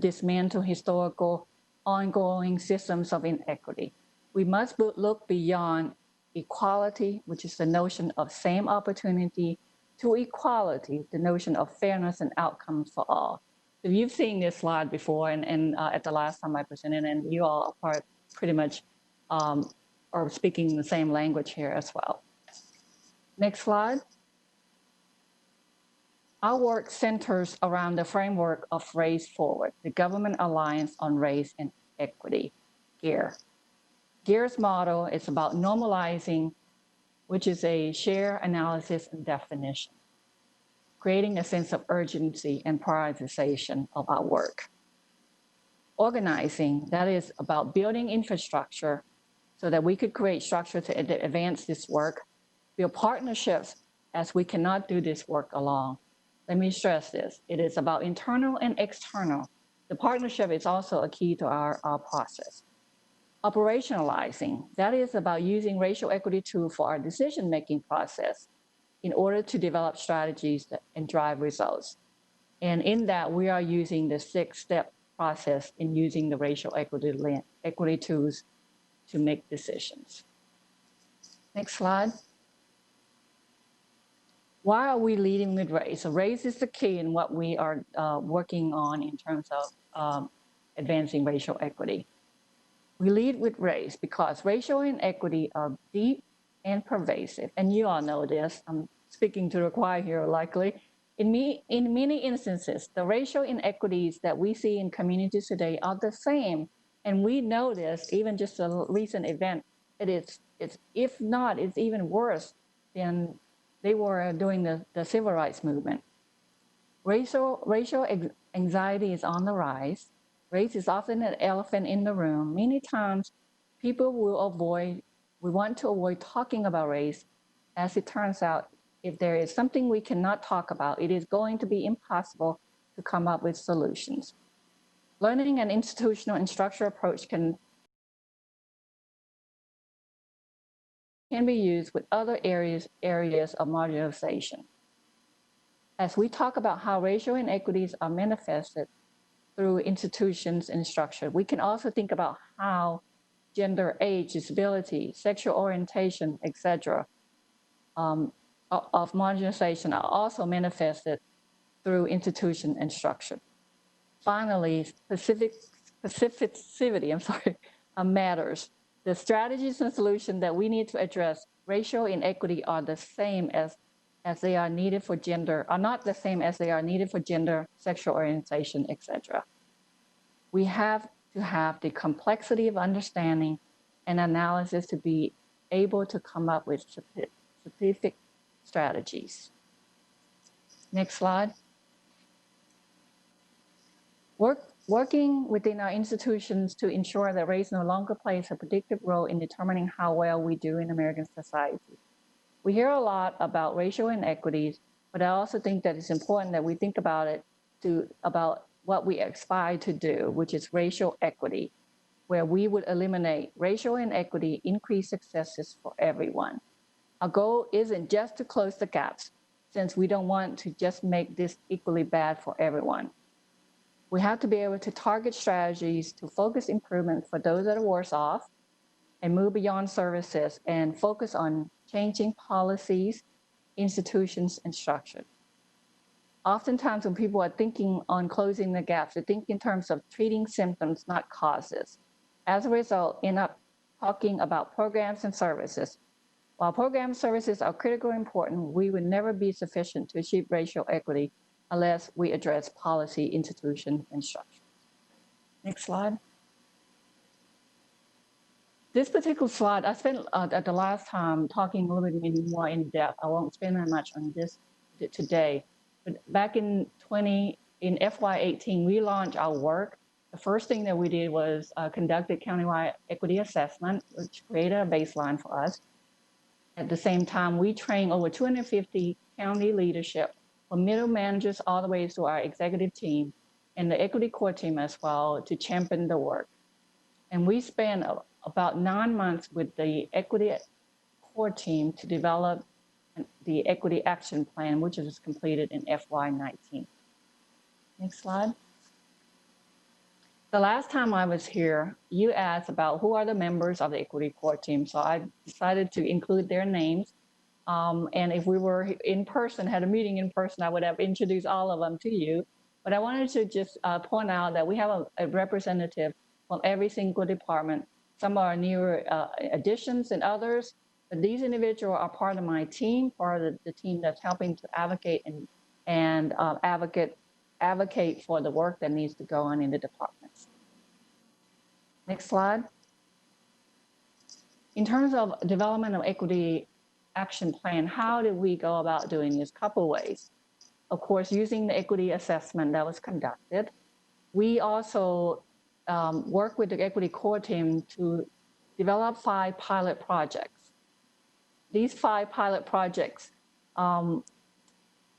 dismantle historical ongoing systems of inequity. We must look beyond equality, which is the notion of same opportunity, to equality, the notion of fairness and outcomes for all. So you've seen this slide before, and at the last time I presented, and you all are pretty much are speaking the same language here as well. Next slide. Our work centers around the framework of Race Forward, the Government Alliance on Race and Equity, GEAR. GEAR's model is about normalizing, which is a share, analysis, and definition, creating a sense of urgency and prioritization of our work. Organizing, that is about building infrastructure so that we could create structure to advance this work, build partnerships as we cannot do this work alone, Let me stress this. It is about internal and external. The partnership is also a key to our process. Operationalizing, that is about using racial equity tool for our decision-making process in order to develop strategies and drive results. And in that, we are using the 6-step process in using the racial equity tools to make decisions. Next slide. Why are we leading with race? So race is the key in what we are working on in terms of advancing racial equity. We lead with race because racial inequity are deep and pervasive. And you all know this. I'm speaking to the choir here likely. In many instances, the racial inequities that we see in communities today are the same. And we know this, even just a recent event, it's if not, it's even worse than they were during the civil rights movement. Racial anxiety is on the rise. Race is often an elephant in the room. Many times people we want to avoid talking about race. As it turns out, if there is something we cannot talk about, it is going to be impossible to come up with solutions. Learning an institutional and structural approach can be used with other areas of marginalization. As we talk about how racial inequities are manifested through institutions and structure, we can also think about how gender, age, disability, sexual orientation, etc., of marginalization are also manifested through institution and structure. Finally, specificity matters. The strategies and solutions that we need to address racial inequity are the same as they are needed for gender, are not the same as they are needed for gender, sexual orientation, etc. We have to have the complexity of understanding and analysis to be able to come up with specific strategies. Next slide. Working within our institutions to ensure that race no longer plays a predictive role in determining how well we do in American society. We hear a lot about racial inequities, but I also think that it's important that we think about it about what we aspire to do, which is racial equity, where we would eliminate racial inequity, increase successes for everyone. Our goal isn't just to close the gaps, since we don't want to just make this equally bad for everyone. We have to be able to target strategies to focus improvement for those that are worse off and move beyond services and focus on changing policies, institutions, and structure. Oftentimes when people are thinking on closing the gaps, they think in terms of treating symptoms, not causes. As a result, end up talking about programs and services. While program services are critically important, we would never be sufficient to achieve racial equity unless we address policy, institutions, and structure. Next slide. This particular slide, I spent at the last time talking a little bit more in depth. I won't spend that much on this today. But back in FY18, we launched our work. The first thing that we did was conducted countywide equity assessment, which created a baseline for us. At the same time, we trained over 250 county leadership, from middle managers all the way to our executive team and the equity core team as well, to champion the work. And we spent about 9 months with the equity core team to develop the equity action plan, which was completed in FY19. Next slide. The last time I was here, you asked about who are the members of the equity core team. So I decided to include their names. And if we were in person, had a meeting in person, I would have introduced all of them to you. But I wanted to just point out that we have a representative from every single department. Some are newer additions and others, but these individuals are part of my team, part of the team that's helping to advocate and advocate for the work that needs to go on in the departments. Next slide. In terms of development of equity action plan, how did we go about doing this? Couple ways. Of course, using the equity assessment that was conducted. We also work with the equity core team to develop 5 pilot projects. These 5 pilot projects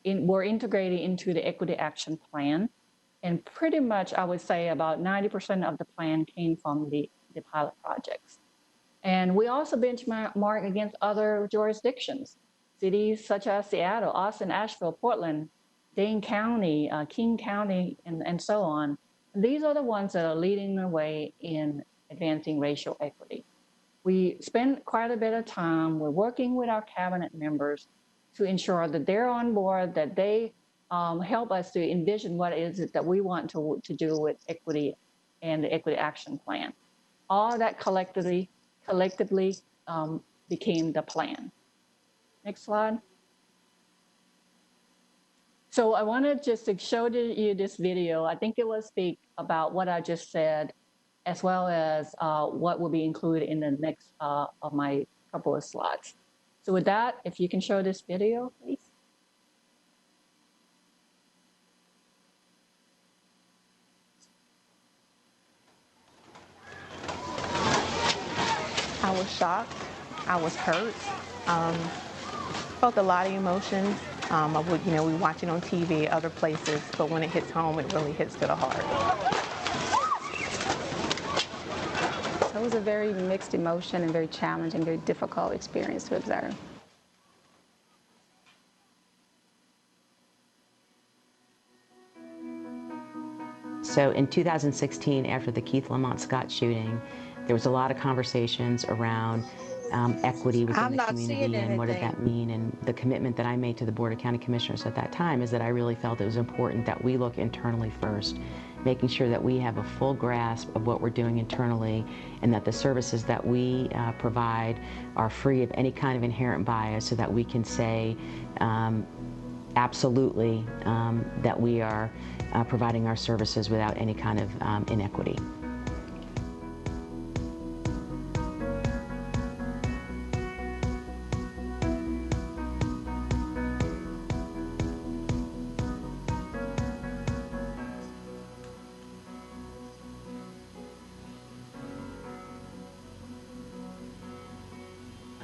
were integrated into the Equity Action Plan. And pretty much, I would say about 90% of the plan came from the pilot projects. And we also benchmark against other jurisdictions, cities such as Seattle, Austin, Asheville, Portland, Dane County, King County, and so on. These are the ones that are leading the way in advancing racial equity. We spend quite a bit of time, we're working with our cabinet members to ensure that they're on board, that they help us to envision what it is that we want to do with equity and the Equity Action Plan. All that collectively became the plan. Next slide. So I wanted just to show you this video. I think it will speak about what I just said, as well as what will be included in the next of my couple of slides. So with that, if you can show this video, please. I was shocked. I was hurt. Felt a lot of emotions. We watch it on TV, other places, but when it hits home, it really hits to the heart. It was a very mixed emotion and very challenging, very difficult experience to observe. So in 2016, after the Keith Lamont Scott shooting, there was a lot of conversations around equity within the community and what did that mean. And the commitment that I made to the Board of County Commissioners at that time is that I really felt it was important that we look internally first, making sure that we have a full grasp of what we're doing internally and that the services that we provide are free of any kind of inherent bias so that we can say absolutely that we are providing our services without any kind of inequity.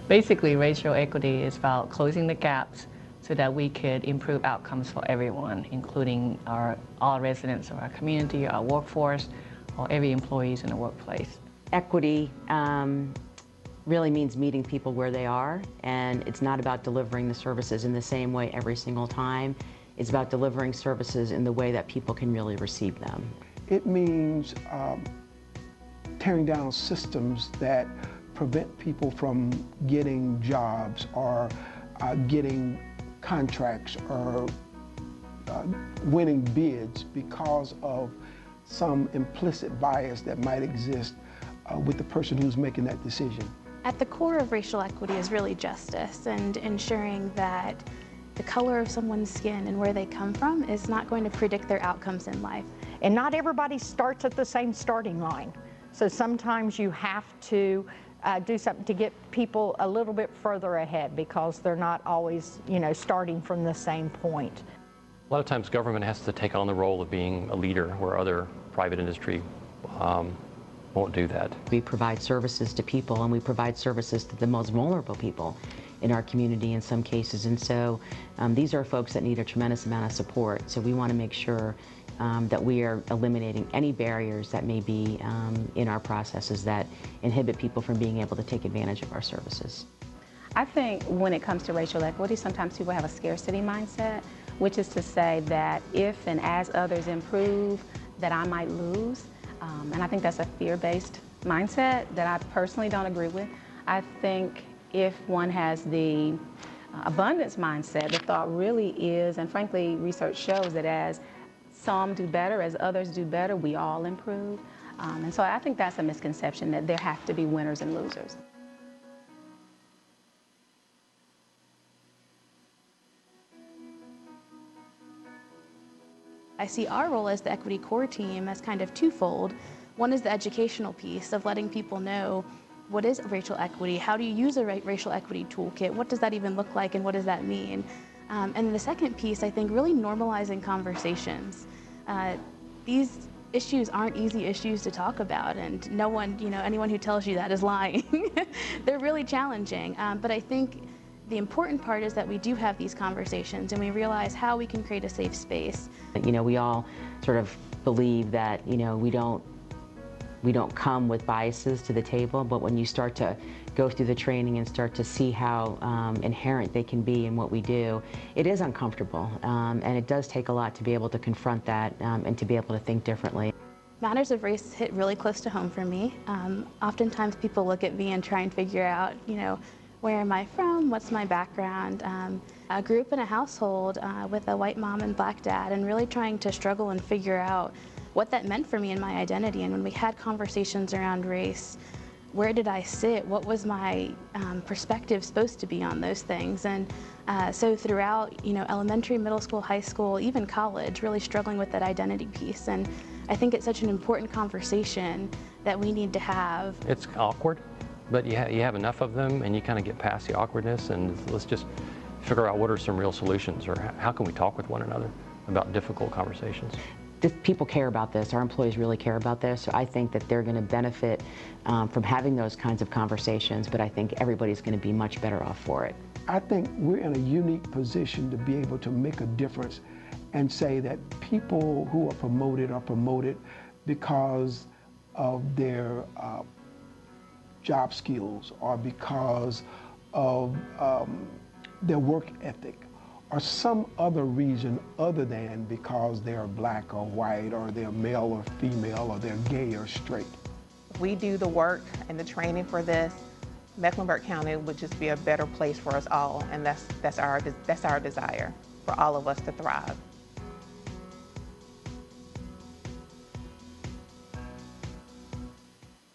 Basically, racial equity is about closing the gaps so that we could improve outcomes for everyone, including all residents of our community, our workforce, or every employees in the workplace. Equity really means meeting people where they are, and it's not about delivering the services in the same way every single time. It's about delivering services in the way that people can really receive them. It means tearing down systems that prevent people from getting jobs or getting contracts or winning bids because of some implicit bias that might exist with the person who's making that decision. At the core of racial equity is really justice and ensuring that the color of someone's skin and where they come from is not going to predict their outcomes in life. And not everybody starts at the same starting line. So sometimes you have to do something to get people a little bit further ahead because they're not always, starting from the same point. A lot of times government has to take on the role of being a leader where other private industry won't do that. We provide services to people and we provide services to the most vulnerable people in our community in some cases. And so these are folks that need a tremendous amount of support. So we want to make sure that we are eliminating any barriers that may be in our processes that inhibit people from being able to take advantage of our services. I think when it comes to racial equity, sometimes people have a scarcity mindset, which is to say that if and as others improve, that I might lose. And I think that's a fear-based mindset that I personally don't agree with. I think if one has the abundance mindset, the thought really is, and frankly, research shows that as some do better, as others do better, we all improve. And so I think that's a misconception that there have to be winners and losers. I see our role as the Equity Core team as kind of twofold. One is the educational piece of letting people know what is racial equity, how do you use a racial equity toolkit, what does that even look like and what does that mean? And the second piece, I think, really normalizing conversations. These issues aren't easy issues to talk about, and no one, anyone who tells you that is lying. They're really challenging, but I think The important part is that we do have these conversations and we realize how we can create a safe space. You know, we all sort of believe that, you know, we don't come with biases to the table, but when you start to go through the training and start to see how inherent they can be in what we do, it is uncomfortable, and it does take a lot to be able to confront that and to be able to think differently. Matters of race hit really close to home for me. Oftentimes people look at me and try and figure out, you know, where am I from? What's my background? I grew up in a household with a white mom and black dad, and really trying to struggle and figure out what that meant for me and my identity. And when we had conversations around race, where did I sit? What was my perspective supposed to be on those things? And so throughout, you know, elementary, middle school, high school, even college, really struggling with that identity piece. And I think it's such an important conversation that we need to have. It's awkward, but you have enough of them and you kind of get past the awkwardness, and let's just figure out what are some real solutions, or how can we talk with one another about difficult conversations. People care about this. Our employees really care about this. So I think that they're going to benefit from having those kinds of conversations, but I think everybody's going to be much better off for it. I think we're in a unique position to be able to make a difference and say that people who are promoted because of their job skills or because of their work ethic or some other reason other than because they're black or white or they're male or female or they're gay or straight. If we do the work and the training for this, Mecklenburg County would just be a better place for us all, and that's our desire, for all of us to thrive.